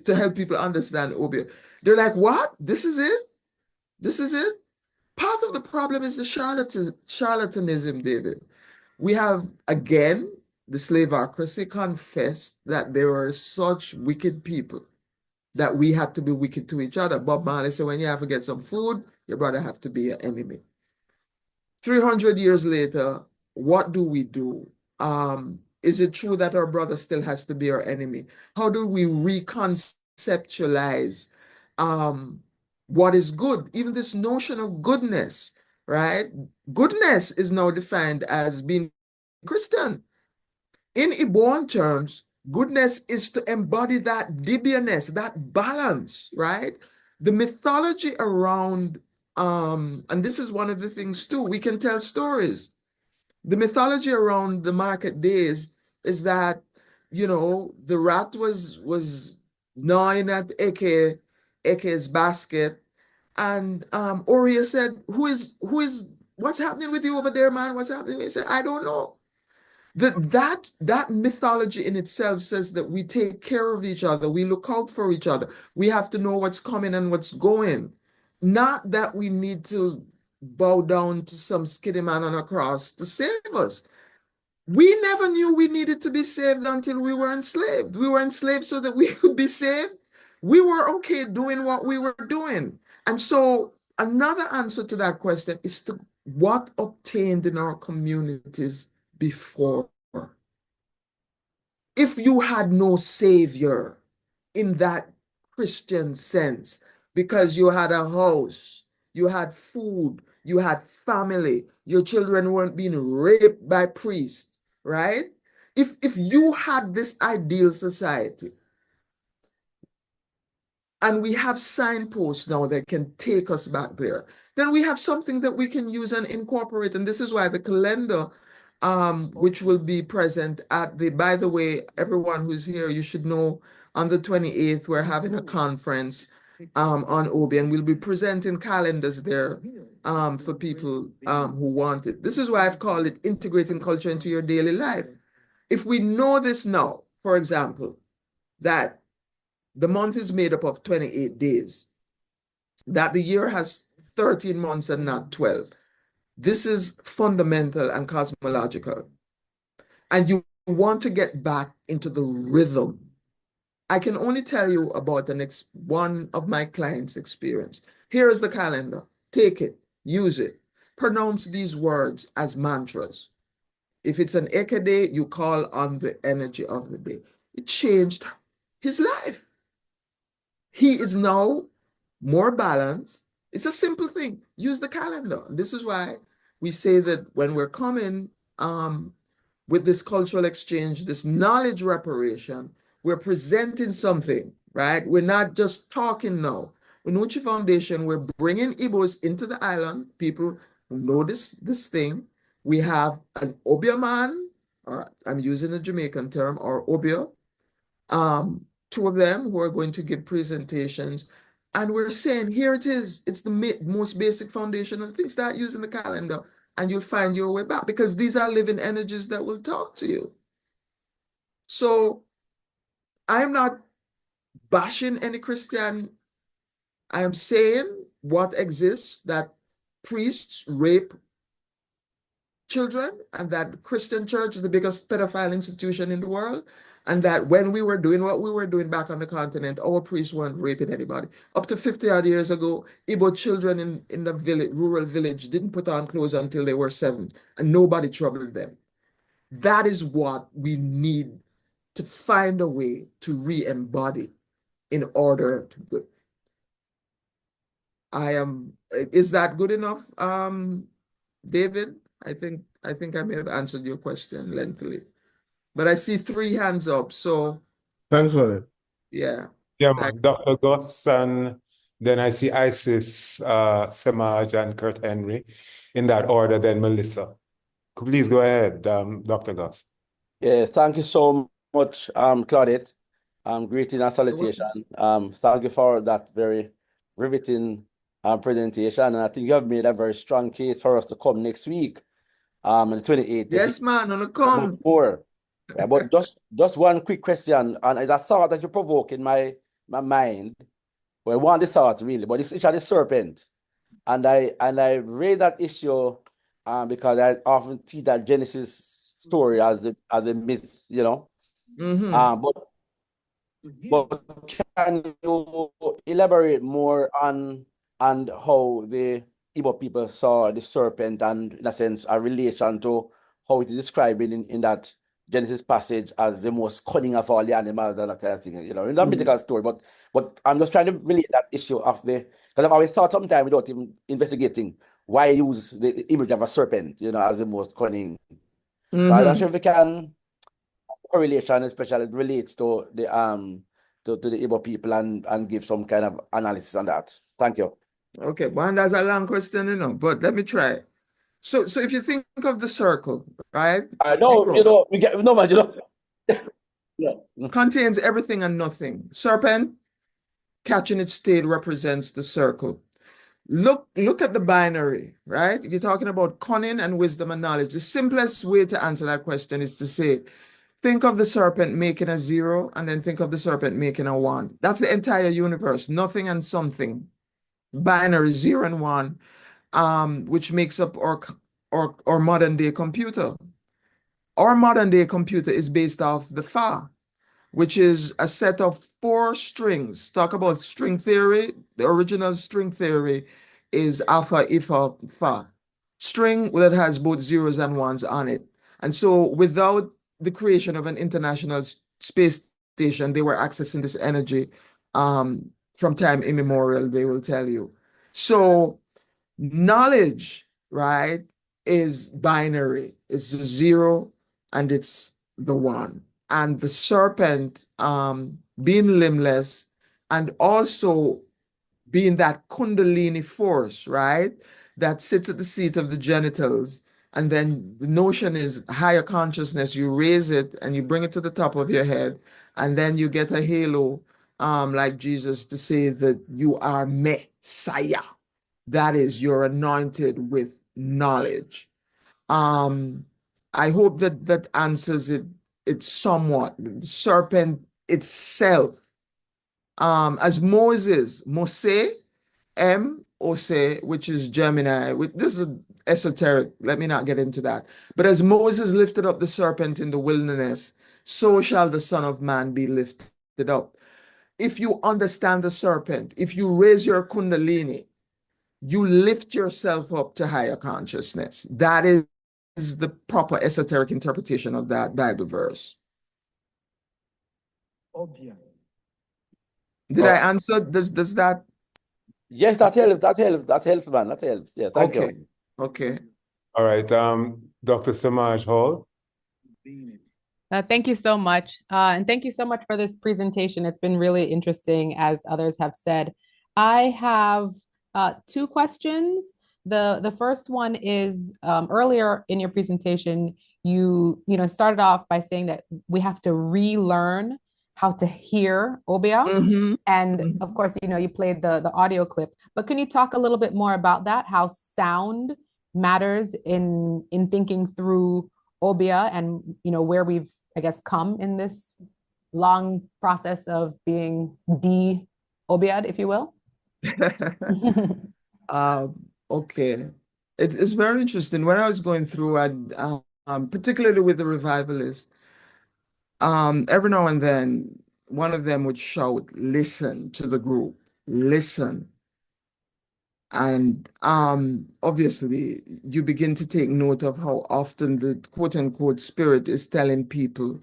help people understand Obeah. They're like, what? This is it? This is it? Part of the problem is the charlatanism, David. We have, again, the slaveocracy confessed that there are such wicked people that we had to be wicked to each other. Bob Marley said, when you have to get some food, your brother have to be your enemy. 300 years later, what do we do? Is it true that our brother still has to be our enemy? How do we reconceptualize what is good? Even this notion of goodness, right? Goodness is now defined as being Christian. In Igbo terms, goodness is to embody that Dibianess, that balance, right? The mythology around, and this is one of the things too, we can tell stories. The mythology around the market days is that, the rat was gnawing at Eke's basket, and Oria said, what's happening with you over there, man? What's happening? He said, I don't know. That mythology in itself says that we take care of each other, we look out for each other. We have to know what's coming and what's going. Not that we need to bow down to some skinny man on a cross to save us. We never knew we needed to be saved until we were enslaved. We were enslaved so that we could be saved. We were okay doing what we were doing. And so another answer to that question is to what obtained in our communities before. If you had no savior in that Christian sense, because you had a house, you had food, you had family, your children weren't being raped by priests, right? If you had this ideal society, and we have signposts now that can take us back there, then we have something that we can use and incorporate. And this is why the calendar, which will be present at by the way, everyone who's here, you should know on the 28th, we're having a conference on Obeah, and we'll be presenting calendars there for people who want it. This is why I've called it integrating culture into your daily life. If we know this now, for example, that the month is made up of 28 days, that the year has 13 months and not 12. This is fundamental and cosmological. And you want to get back into the rhythm. I can only tell you about one of my clients' experience. Here is the calendar. Take it, use it. Pronounce these words as mantras. If it's an Eke day, you call on the energy of the day. It changed his life. He is now more balanced. It's a simple thing. Use the calendar. This is why we say that when we're coming with this cultural exchange, this knowledge reparation, we're presenting something, right? We're not just talking now. Unuchi Foundation, we're bringing Igbos into the island, people who know this thing. We have an Obeah man, or I'm using a Jamaican term, or Obeah, two of them who are going to give presentations. And we're saying, here it is. It's the most basic foundation of things. Start using the calendar and you'll find your way back, because these are living energies that will talk to you. So I'm not bashing any Christian. I am saying what exists, that priests rape children, and that the Christian church is the biggest pedophile institution in the world, and that when we were doing what we were doing back on the continent, our priests weren't raping anybody. Up to 50-odd years ago, Igbo children in the village, rural village, didn't put on clothes until they were 7, and nobody troubled them. That is what we need to find a way to re-embody in order to. Is that good enough, David? I think I may have answered your question lengthily, but I see 3 hands up. So Thanks for it. yeah. Yeah, man. Dr. Goss, and then I see ICS, Semaj, and Kurt Henry in that order, then Melissa. Please go ahead, Dr. Goss. Yeah, thank you so much, Claudette. Greeting and salutation. Thank you for that very riveting presentation. And I think you have made a very strong case for us to come next week, on the 28th. Yes, man, on the come. More. Yeah, but just one quick question, and it's a thought that you provoke in my mind. Well, one of the thoughts really, but it's actually the serpent. And I raise that issue because I often see that Genesis story as a myth, you know. But can you elaborate more on how the Igbo people saw the serpent, and in a sense a relation to how it is described in that Genesis passage as the most cunning of all the animals and that kind of thing, you know, in that mythical story. But I'm just trying to relate that issue of because I've always thought sometimes without even investigating why use the image of a serpent, you know, as the most cunning. So I'm not sure if we can correlation, especially it relates to the Igbo people and give some kind of analysis on that. Thank you. Okay, one, that's a long question, you know, but let me try. So if you think of the circle, right? I know, you know, we get no man, you know. Yeah. Contains everything and nothing. Serpent, catching its tail, represents the circle. Look at the binary, right? If you're talking about cunning and wisdom and knowledge, the simplest way to answer that question is to say, think of the serpent making a 0 and then think of the serpent making a 1. That's the entire universe, nothing and something. Binary 0 and 1, which makes up our modern day computer. Our modern day computer is based off the Fa, which is a set of 4 strings. Talk about string theory. The original string theory is alpha, ifa, fa. String that has both zeros and ones on it. And so without the creation of an international space station, they were accessing this energy from time immemorial, they will tell you. So knowledge, right, is binary. It's the 0 and it's the 1. And the serpent being limbless and also being that kundalini force, right, that sits at the seat of the genitals. And then the notion is higher consciousness. You raise it and you bring it to the top of your head, and then you get a halo, like Jesus, to say that you are Messiah. That is, you're anointed with knowledge. I hope that that answers it somewhat. The serpent itself, as Moses, Mose, which is Gemini. This is esoteric. Let me not get into that. But as Moses lifted up the serpent in the wilderness, so shall the Son of Man be lifted up. If you understand the serpent, if you raise your kundalini, you lift yourself up to higher consciousness. That is the proper esoteric interpretation of that Bible verse. Obeah. Did I answer? Does that? Yes, that helps. That helps. That helps, man. That helps. Yes, thank Okay. you. Okay. All right. Dr. Samaj Hall. Thank you so much. And thank you so much for this presentation. It's been really interesting, as others have said. I have 2 questions. The first one is, earlier in your presentation, you started off by saying that we have to relearn how to hear Obeah. And of course, you played the audio clip, but can you talk a little bit more about that, how sound matters in thinking through Obeah and where we've, I guess, come in this long process of being de-Obeah, if you will? Okay. It's very interesting. When I was going through, particularly with the revivalists, every now and then, one of them would shout, "Listen," to the group, "Listen." And obviously, you begin to take note of how often the quote unquote spirit is telling people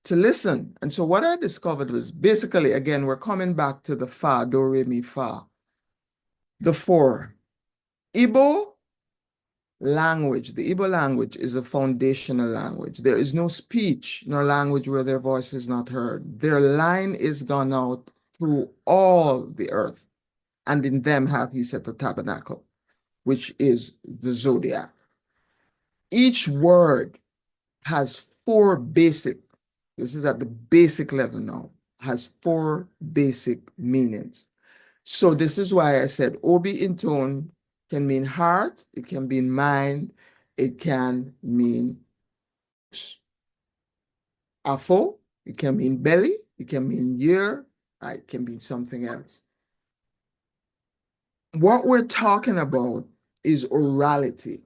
to listen. And so what I discovered was basically, again, we're coming back to the Fa, Do, Re, Mi, Fa, the 4. Igbo language, the Igbo language is a foundational language. There is no speech nor language where their voice is not heard. Their line is gone out through all the earth, and in them hath he set the tabernacle, which is the zodiac. Each word has 4 basic, this is at the basic level now, has 4 basic meanings. So this is why I said Obi in tone can mean heart, it can mean mind, it can mean afo, it can mean belly, it can mean ear, it can mean something else. What we're talking about is orality.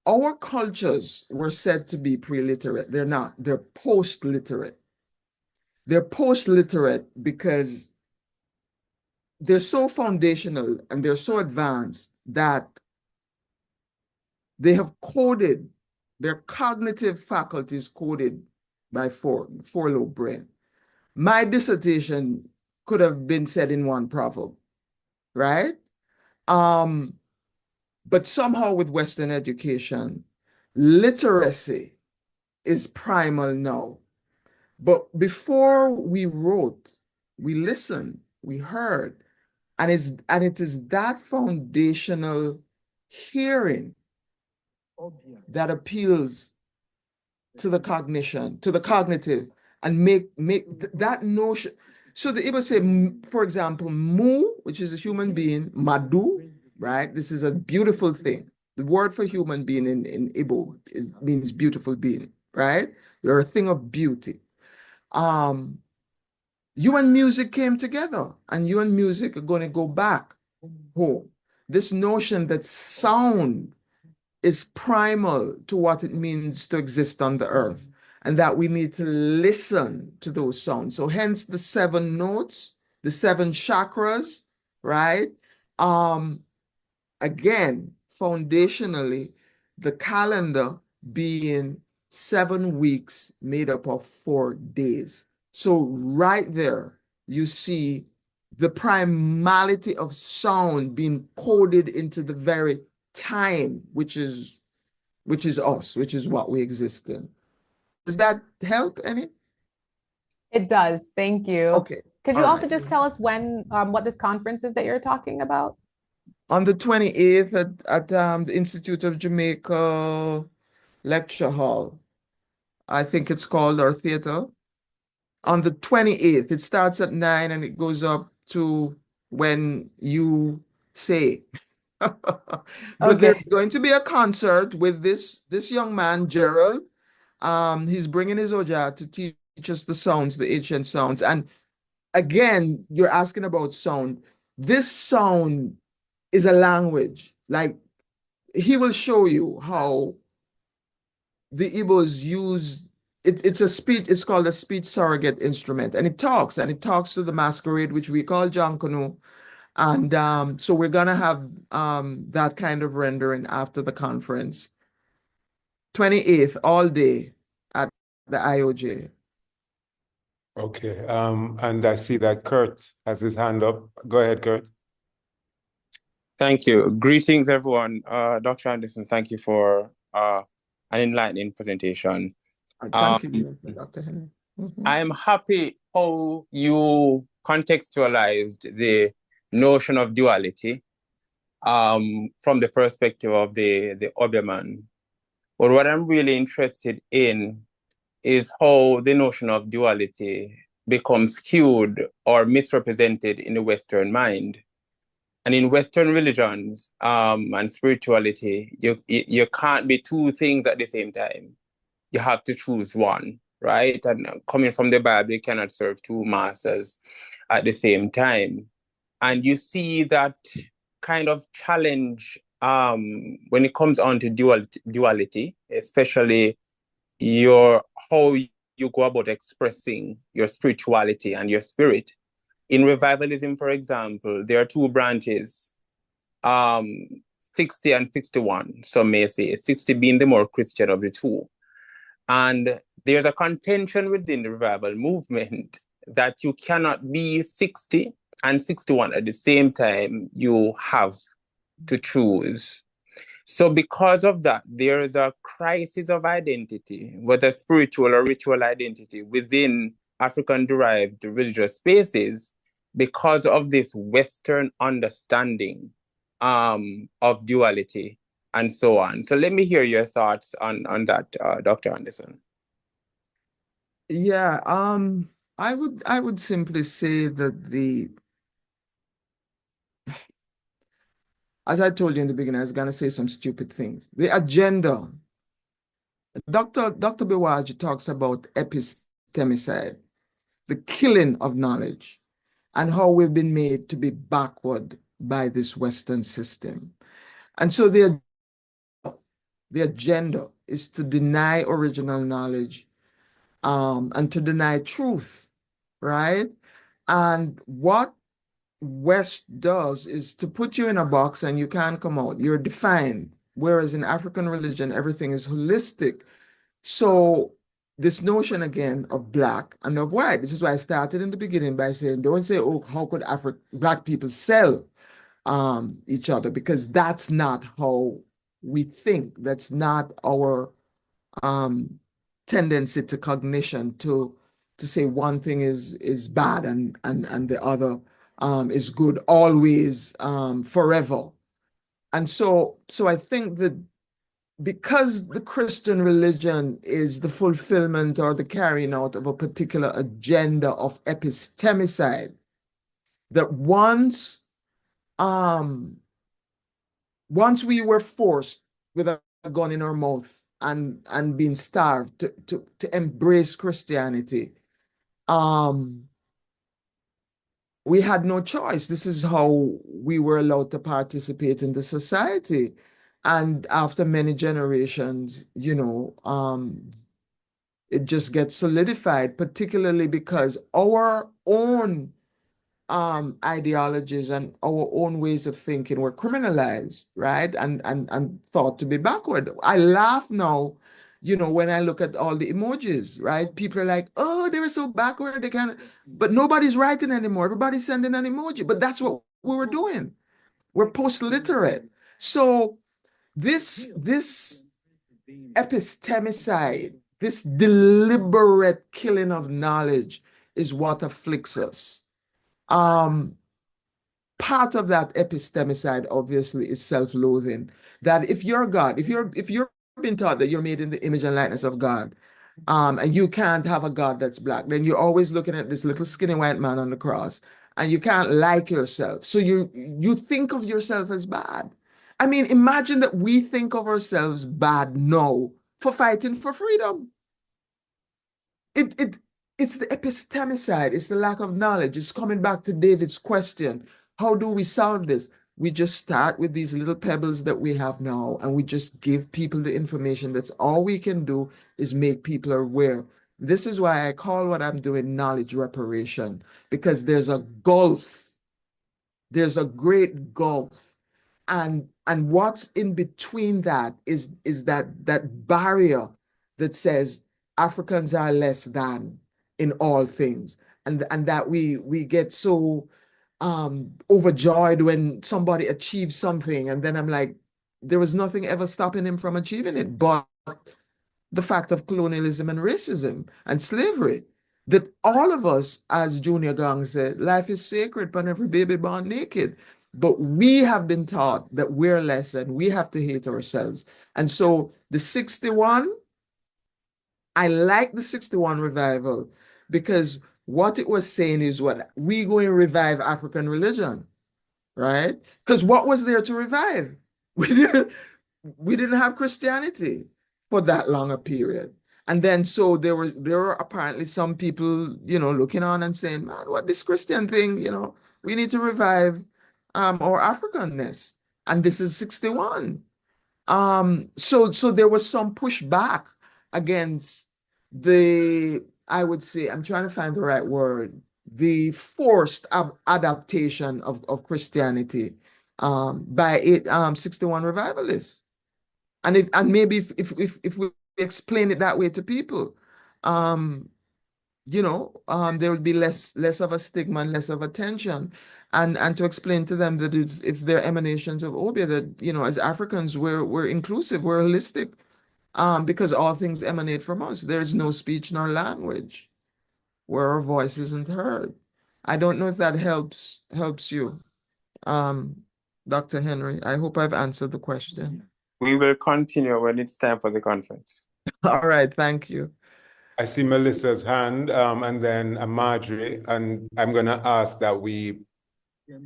Our cultures were said to be pre-literate. They're not. They're post-literate. They're post-literate because they're so foundational and they're so advanced that they have coded, their cognitive faculties coded by 4 lobe brain. My dissertation could have been said in 1 proverb, right? But somehow with Western education, literacy is primal now. But before we wrote, we listened, we heard, and it is that foundational hearing that appeals to the cognition, to the cognitive, and make that notion. So the Igbo say, for example, mu, which is a human being, madu, right? This is a beautiful thing. The word for human being in Igbo means beautiful being, right? You're a thing of beauty. You and music came together, and you and music are going to go back home. This notion that sound is primal to what it means to exist on the earth, and that we need to listen to those sounds. So hence the 7 notes, the 7 chakras, right? Again, foundationally, the calendar being 7 weeks made up of 4 days. So right there, you see the primality of sound being coded into the very time, which is us, which is what we exist in. Does that help any? It does. Thank you. Okay. Could you All also right. just tell us when, what this conference is that you're talking about? On the 28th at the Institute of Jamaica Lecture Hall. I think it's called, our theater. On the 28th, it starts at 9 and it goes up to when you say. But Okay. there's going to be a concert with this young man, Gerald. He's bringing his Oja to teach us the sounds, the ancient sounds. And again, you're asking about sound. This sound is a language. Like, he will show you how the Igbos use it. It's a speech. It's called a speech surrogate instrument, and it talks to the masquerade, which we call Jankunu. And so we're gonna have that kind of rendering after the conference. 28th, all day at the IOJ. Okay. And I see that Kurt has his hand up. Go ahead, Kurt. Thank you. Greetings, everyone. Dr. Anderson, thank you for an enlightening presentation. Thank you, Dr. Henry. I'm happy how you contextualized the notion of duality from the perspective of the Obeah man. But what I'm really interested in is how the notion of duality becomes skewed or misrepresented in the Western mind. And in Western religions and spirituality, you can't be 2 things at the same time. You have to choose one, right? And coming from the Bible, you cannot serve 2 masters at the same time. And you see that kind of challenge when it comes on to duality, especially how you go about expressing your spirituality and your spirit. In revivalism, for example, there are 2 branches, 60 and 61, some may say, 60 being the more Christian of the 2. And there's a contention within the revival movement that you cannot be 60 and 61 at the same time. You have to choose. So because of that, there is a crisis of identity, whether spiritual or ritual identity, within African-derived religious spaces because of this Western understanding of duality and so on. So let me hear your thoughts on that, Dr. Anderson. Yeah, I would simply say that as I told you in the beginning, I was gonna say some stupid things. The agenda. Dr. Bewaji talks about epistemicide, the killing of knowledge, and how we've been made to be backward by this Western system. And so the agenda is to deny original knowledge and to deny truth, right? And what West does is to put you in a box and you can't come out. You're defined. Whereas in African religion, everything is holistic. So this notion again of black and of white, this is why I started in the beginning by saying, don't say, oh, how could black people sell each other? Because that's not how we think. That's not our tendency to cognition to say one thing is bad and the other is good always, forever. And so I think that because the Christian religion is the fulfillment or the carrying out of a particular agenda of epistemicide, that once we were forced with a gun in our mouth and being starved to embrace Christianity, we had no choice. This is how we were allowed to participate in the society. And after many generations, it just gets solidified, particularly because our own ideologies and our own ways of thinking were criminalized, right? And thought to be backward. I laugh now, when I look at all the emojis, right? People are like, oh, they were so backward, they can't, but nobody's writing anymore. Everybody's sending an emoji, but that's what we were doing. We're post-literate. So this epistemicide, this deliberate killing of knowledge is what afflicts us. Part of that epistemicide obviously is self-loathing. That if you're God, if you're being taught that you're made in the image and likeness of God, and you can't have a God that's black, then you're always looking at this little skinny white man on the cross, and you can't like yourself. So you think of yourself as bad. I mean, imagine that we think of ourselves bad now for fighting for freedom. It's the epistemicide, it's the lack of knowledge. It's coming back to David's question. How do we solve this? We just start with these little pebbles that we have now, and we just give people the information. That's all we can do, is make people aware. This is why I call what I'm doing knowledge reparation, because there's a gulf. There's a great gulf. And what's in between that is that barrier that says Africans are less than in all things, and that we get so overjoyed when somebody achieves something, and then I'm like, there was nothing ever stopping him from achieving it but the fact of colonialism and racism and slavery. That all of us, as Junior Gang said, life is sacred, but every baby born naked. But we have been taught that we're less and we have to hate ourselves. And so the 61, I like the 61 revival, because what it was saying is, what we going to revive African religion, right? Because what was there to revive? We didn't have Christianity for that long a period. And then so there were apparently some people, looking on and saying, man, what this Christian thing, we need to revive our Africanness. And this is 61. So there was some pushback against I would say, I'm trying to find the right word, the forced adaptation of Christianity by 61 revivalists. And maybe if we explain it that way to people, there will be less of a stigma and less of a tension. And to explain to them that if they're emanations of Obeah, that, as Africans, we're inclusive, we're holistic, because all things emanate from us. There's no speech nor language where our voice isn't heard. I don't know if that helps you, Dr. Henry. I hope I've answered the question. We will continue when it's time for the conference. All right, thank you. I see Melissa's hand, and then Marjorie, and I'm going to ask that we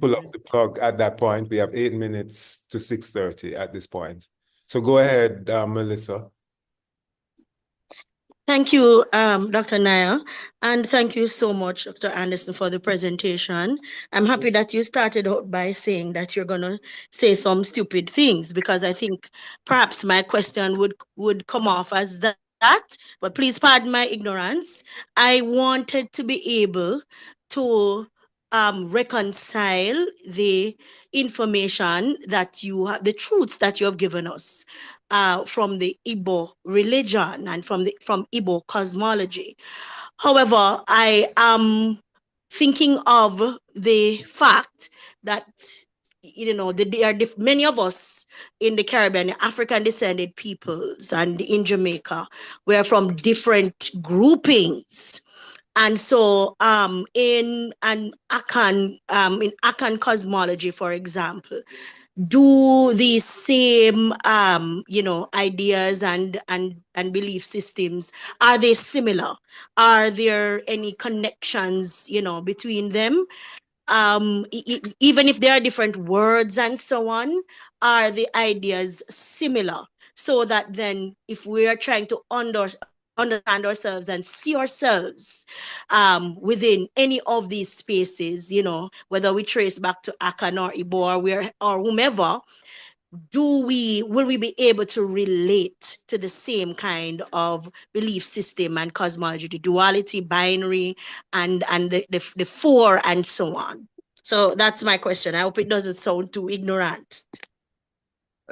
pull up the plug at that point. We have 8 minutes to 6:30 at this point. So go ahead, Melissa. Thank you, Dr. Nair, and thank you so much, Dr. Anderson, for the presentation. I'm happy that you started out by saying that you're going to say some stupid things, because I think perhaps my question would come off as that, but please pardon my ignorance. I wanted to be able to reconcile the information that you have, the truths that you have given us from the Igbo religion and from Igbo cosmology. However, I am thinking of the fact that there are many of us in the Caribbean, African descended peoples, and in Jamaica, we're from different groupings. And so in Akan cosmology, for example, do these same ideas and belief systems, are they similar? Are there any connections between them? Even if there are different words and so on, are the ideas similar? So that then if we are trying to understand ourselves and see ourselves within any of these spaces, whether we trace back to Akan or Ibo or whomever, will we be able to relate to the same kind of belief system and cosmology, the duality, binary, and the four and so on? So that's my question. I hope it doesn't sound too ignorant.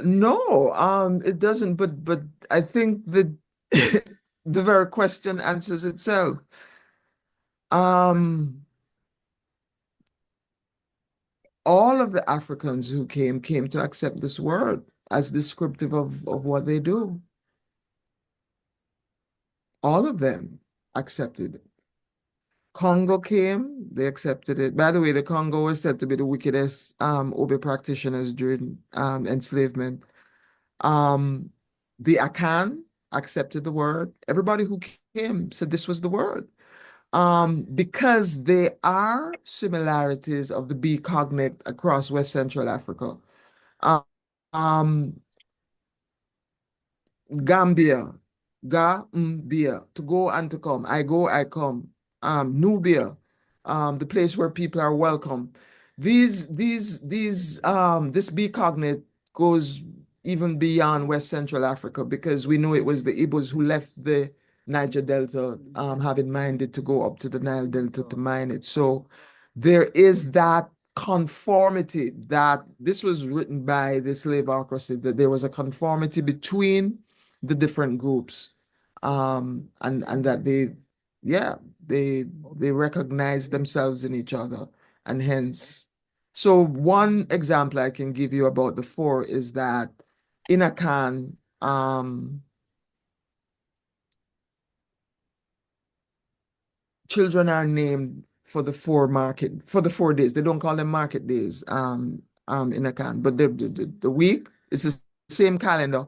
No, it doesn't, but I think the the very question answers itself. All of the Africans who came to accept this word as descriptive of what they do. All of them accepted it. Congo came, they accepted it. By the way, the Congo was said to be the wickedest Obeah practitioners during enslavement. The Akan accepted the word. Everybody who came said this was the word. Because there are similarities of the B cognate across West Central Africa. Gambia, Gambia, to go and to come. I go, I come. Nubia, the place where people are welcome. This B cognate goes even beyond West Central Africa, because we know it was the Igbos who left the Niger Delta, having minded to go up to the Nile Delta to mine it. So there is that conformity, that this was written by the slaveocracy, that there was a conformity between the different groups, and that they recognize themselves in each other, and hence. So one example I can give you about the four is that in Akan, children are named for the 4 days. They don't call them market days in Akan, but the week, it's the same calendar,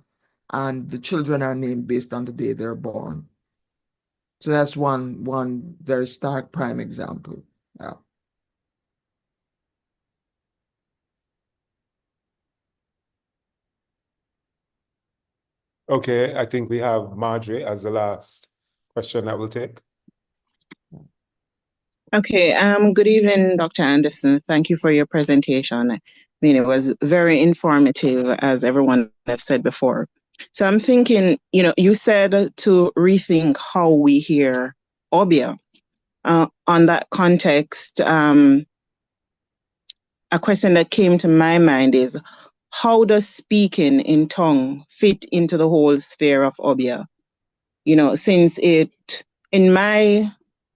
and the children are named based on the day they're born. So that's one very stark prime example. Yeah. Okay, I think we have Marjorie as the last question that we'll take. Okay, good evening, Dr. Anderson. Thank you for your presentation. I mean, it was very informative, as everyone has said before. So I'm thinking, you said to rethink how we hear Obeah. On that context, a question that came to my mind is, how does speaking in tongue fit into the whole sphere of Obeah? Since in my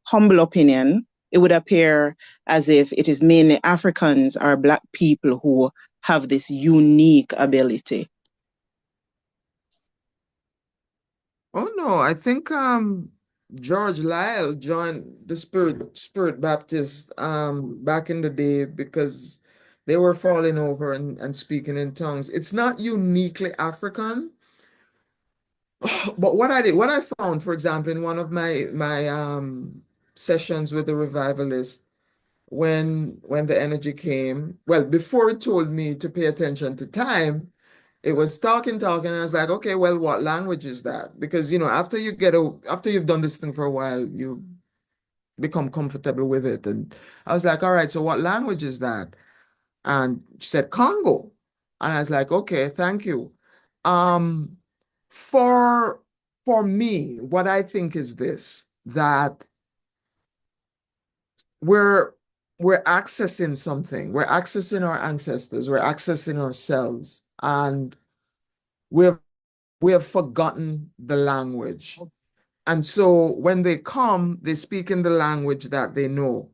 humble opinion, it would appear as if it is mainly Africans or Black people who have this unique ability. Oh no, I think George Lyle joined the Spirit Baptist back in the day because they were falling over and speaking in tongues. It's not uniquely African. But what I found, for example, in one of my sessions with the revivalists, when the energy came, well, before it told me to pay attention to time, it was talking, and I was like, okay, well, what language is that? Because after you've done this thing for a while, you become comfortable with it. And I was like, all right, so what language is that? And she said Congo. And I was like, okay, thank you. For me, what I think is this, that we're accessing something. We're accessing our ancestors. We're accessing ourselves. And we have forgotten the language. And so when they come, they speak in the language that they know.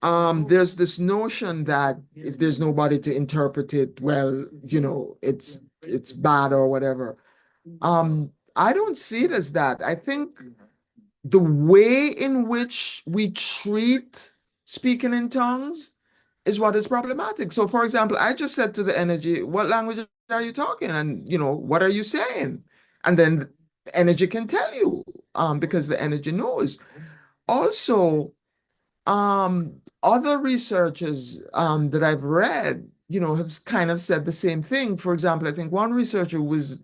There's this notion that if there's nobody to interpret it, well, it's bad or whatever. I don't see it as that. I think the way in which we treat speaking in tongues is what is problematic. So, for example, I just said to the energy, what language are you talking? And, what are you saying? And then the energy can tell you, because the energy knows. Also, other researchers that I've read, have kind of said the same thing. For example, I think one researcher was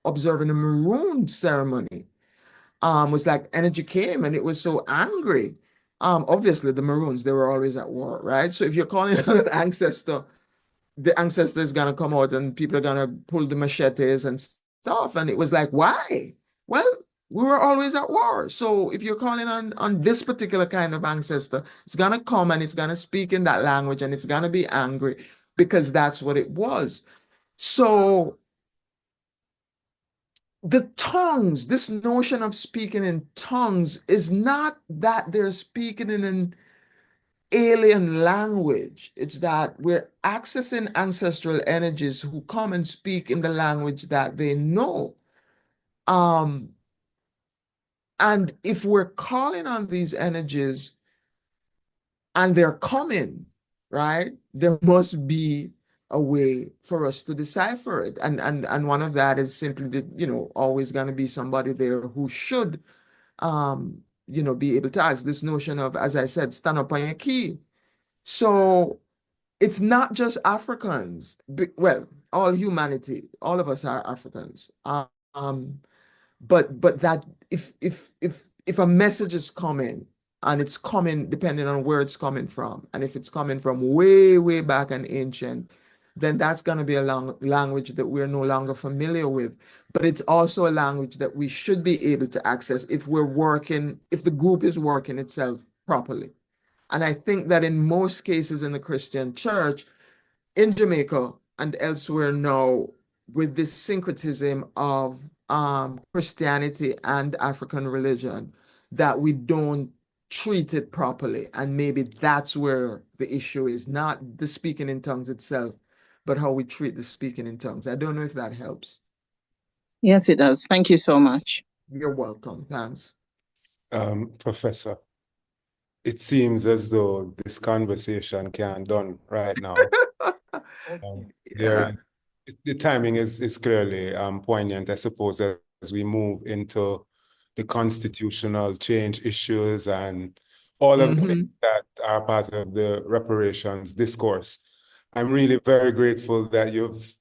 observing a maroon ceremony. Was like energy came and it was so angry. Obviously the Maroons, they were always at war, right? So if you're calling it an ancestor, the ancestor is gonna come out and people are gonna pull the machetes and stuff. And it was like, why? Well, we were always at war. So if you're calling on this particular kind of ancestor, it's gonna come and it's gonna speak in that language and it's gonna be angry because that's what it was. So the tongues, this notion of speaking in tongues is not that they're speaking in an alien language. It's that we're accessing ancestral energies who come and speak in the language that they know. And if we're calling on these energies and they're coming, right, there must be a way for us to decipher it. And one of that is simply that, always going to be somebody there who should be able to ask. This notion of, as I said, stand up on your key. So it's not just Africans, well, all humanity, all of us are Africans. But that if a message is coming and it's coming depending on where it's coming from, and if it's coming from way, way back and ancient, then that's going to be a language that we're no longer familiar with. But it's also a language that we should be able to access if the group is working itself properly. And I think that in most cases in the Christian church, in Jamaica and elsewhere now, with this syncretism of Christianity and African religion, that we don't treat it properly. And maybe that's where the issue is, not the speaking in tongues itself, but how we treat the speaking in tongues. I don't know if that helps. Yes, it does. Thank you so much. You're welcome. Thanks. Professor, it seems as though this conversation can't done right now. Yeah. The timing is clearly poignant, I suppose, as we move into the constitutional change issues and all of the things that are part of the reparations discourse. I'm really very grateful that you've,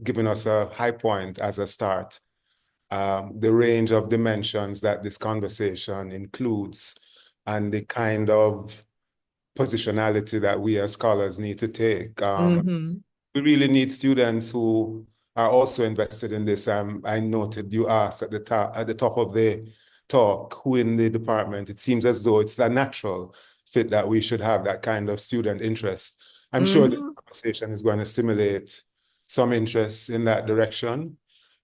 given us a high point as a start. The range of dimensions that this conversation includes and the kind of positionality that we as scholars need to take. We really need students who are also invested in this. I noted you asked at the top of the talk, who in the department. It seems as though it's a natural fit that we should have that kind of student interest. I'm sure the conversation is going to stimulate some interest in that direction.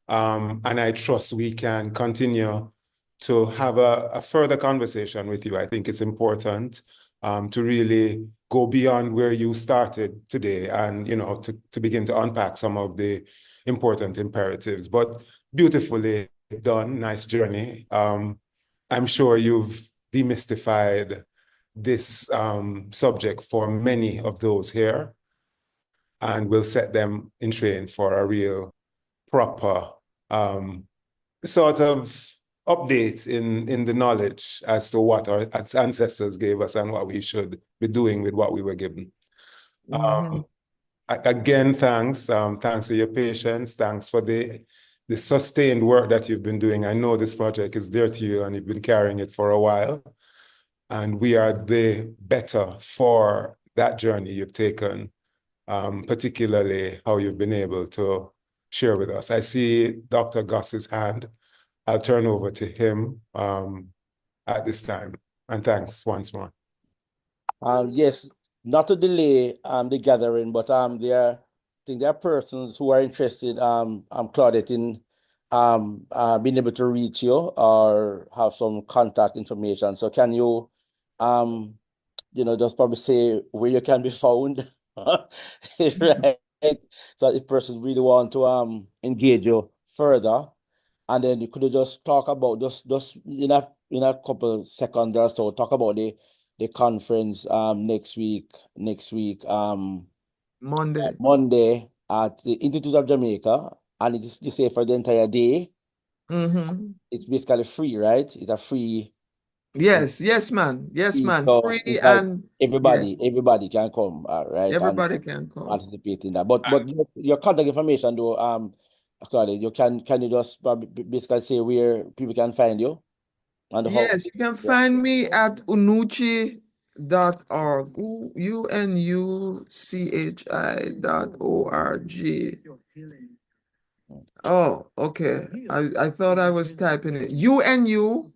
And I trust we can continue to have a further conversation with you. I think it's important to really go beyond where you started today and, to begin to unpack some of the important imperatives. But beautifully done, nice journey. I'm sure you've demystified this subject for many of those here and will set them in train for a real proper sort of updates in the knowledge as to what our ancestors gave us and what we should be doing with what we were given. Again, thanks. Thanks for your patience. Thanks for the sustained work that you've been doing. I know this project is dear to you and you've been carrying it for a while. And we are the better for that journey you've taken, particularly how you've been able to share with us. I see Dr. Goss's hand. I'll turn over to him at this time. And thanks once more. Yes, not to delay the gathering, but I think there are persons who are interested, Claudette, in being able to reach you or have some contact information. So can you just probably say where you can be found, right? So if persons really want to engage you further, and then you could just talk about just in a couple seconds or so, talk about the the conference next week Monday at the Institute of Jamaica, and it is you say for the entire day. Mm-hmm. It's basically free, right? It's a free. Yes, man. Yes, man. So Free it's like and everybody yes, can come, right? And everybody can come. participate in that. But your contact information though, Claudette, can you just basically say where people can find you and how? Yes, you can find me at unuchi.org, unuchi.org. Oh, okay. I thought I was typing it. unuchi.org.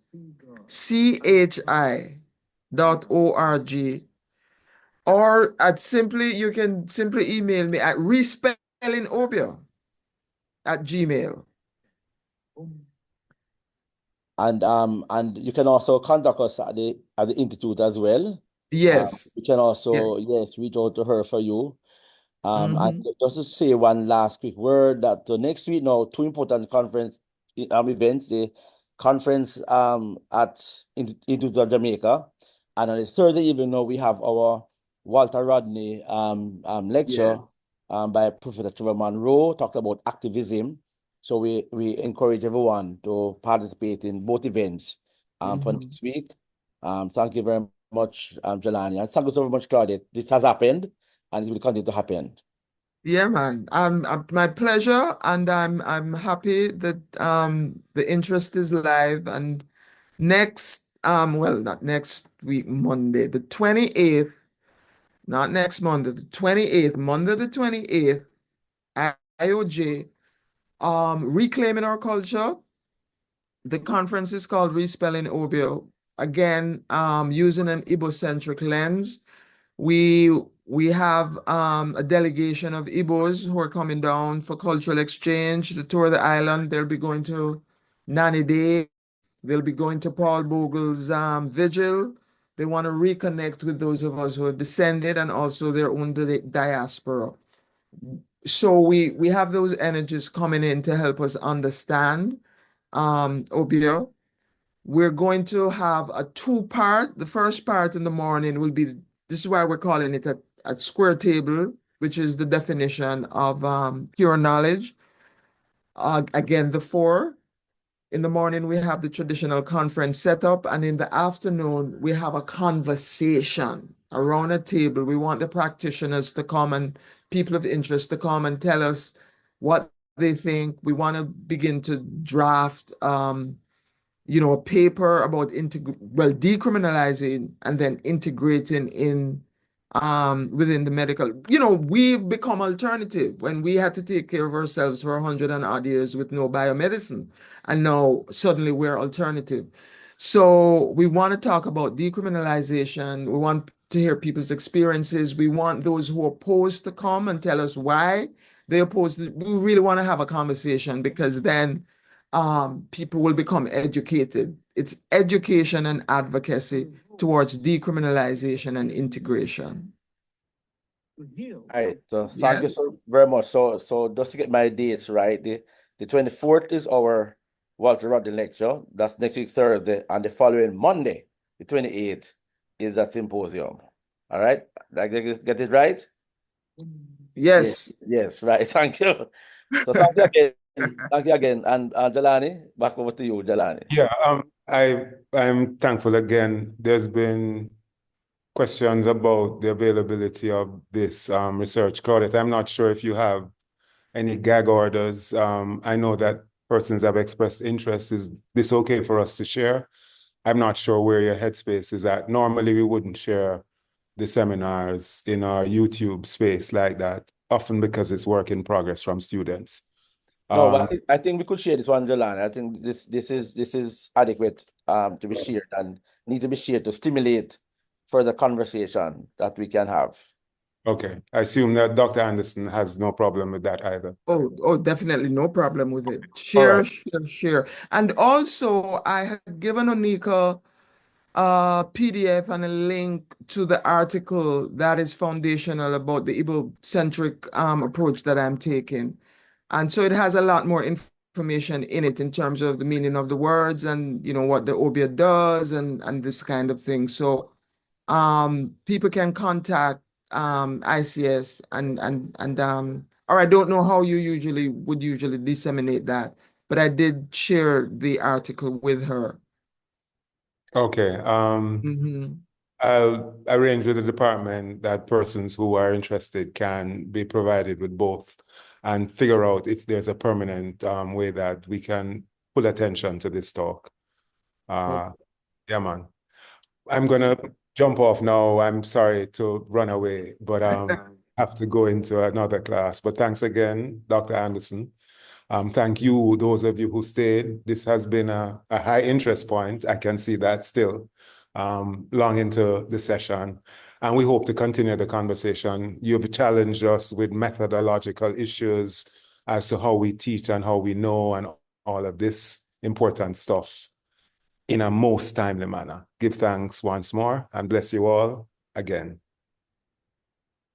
Or you can simply email me at respellingobia@gmail. And you can also contact us at the institute as well. Yes. You can also reach out to her for you. And just to say one last quick word that next week now, two important conference events, the conference at Institute of Jamaica, and on the Thursday evening now we have our Walter Rodney lecture by Professor Trevor Monroe, talked about activism. So we encourage everyone to participate in both events for next week. Thank you very much, Jelani, and thank you so very much, Claudette. This has happened and it will continue to happen. Yeah, man. My pleasure, and I'm happy that the interest is live. And not next week, Monday, the 28th, not next Monday, the 28th, Monday the 28th, IOJ, Reclaiming Our Culture. The conference is called Respelling Obeah. Again, using an Igbo-centric lens. We have a delegation of Igbos who are coming down for cultural exchange to tour the island. They'll be going to Nani Day. They'll be going to Paul Bogle's vigil. They want to reconnect with those of us who are descended and also their own diaspora. So we have those energies coming in to help us understand Obeah. We're going to have a two-part. The first part in the morning will be, this is why we're calling it a square table, which is the definition of pure knowledge. Again, the four. In the morning, we have the traditional conference setup, and in the afternoon, we have a conversation around a table. We want the practitioners to come and people of interest to come and tell us what they think. We want to begin to draft a paper about decriminalizing and then integrating in within the medical. We've become alternative when we had to take care of ourselves for 100 and odd years with no biomedicine, and now suddenly we're alternative. So we want to talk about decriminalization. We want to hear people's experiences. We want those who are opposed to come and tell us why they oppose it. We really want to have a conversation, because then people will become educated. It's education and advocacy towards decriminalization and integration. All right, so thank you so very much. So just to get my dates right, the 24th is our Walter Rodney lecture. That's next week Thursday, and the following Monday, the 28th, is that symposium. All right, get it right? Yes. Yes, right. Thank you. So thank you again. Thank you again. And Jelani, back over to you, Jelani. Yeah, I'm thankful again. There's been questions about the availability of this research. Claudette, I'm not sure if you have any gag orders. I know that persons have expressed interest. Is this okay for us to share? I'm not sure where your headspace is at. Normally, we wouldn't share the seminars in our YouTube space like that, often because it's work in progress from students. No, but I think we could share this one, Jelani. I think this is adequate to be shared and need to be shared to stimulate further conversation that we can have. Okay. I assume that Dr. Anderson has no problem with that either. Oh, definitely no problem with it. Share, right. share. And also, I had given Onika a PDF and a link to the article that is foundational about the Igbo-centric approach that I'm taking. And so it has a lot more information in it in terms of the meaning of the words and, what the Obeah does and this kind of thing. So people can contact ICS or I don't know how you would usually disseminate that, but I did share the article with her. Okay. I'll arrange with the department that persons who are interested can be provided with both and figure out if there's a permanent way that we can pull attention to this talk. Yeah, man. I'm gonna jump off now. I'm sorry to run away, but have to go into another class. But thanks again, Dr. Anderson. Thank you, those of you who stayed. This has been a high interest point. I can see that still long into the session. And we hope to continue the conversation. You've challenged us with methodological issues as to how we teach and how we know and all of this important stuff in a most timely manner. Give thanks once more and bless you all again.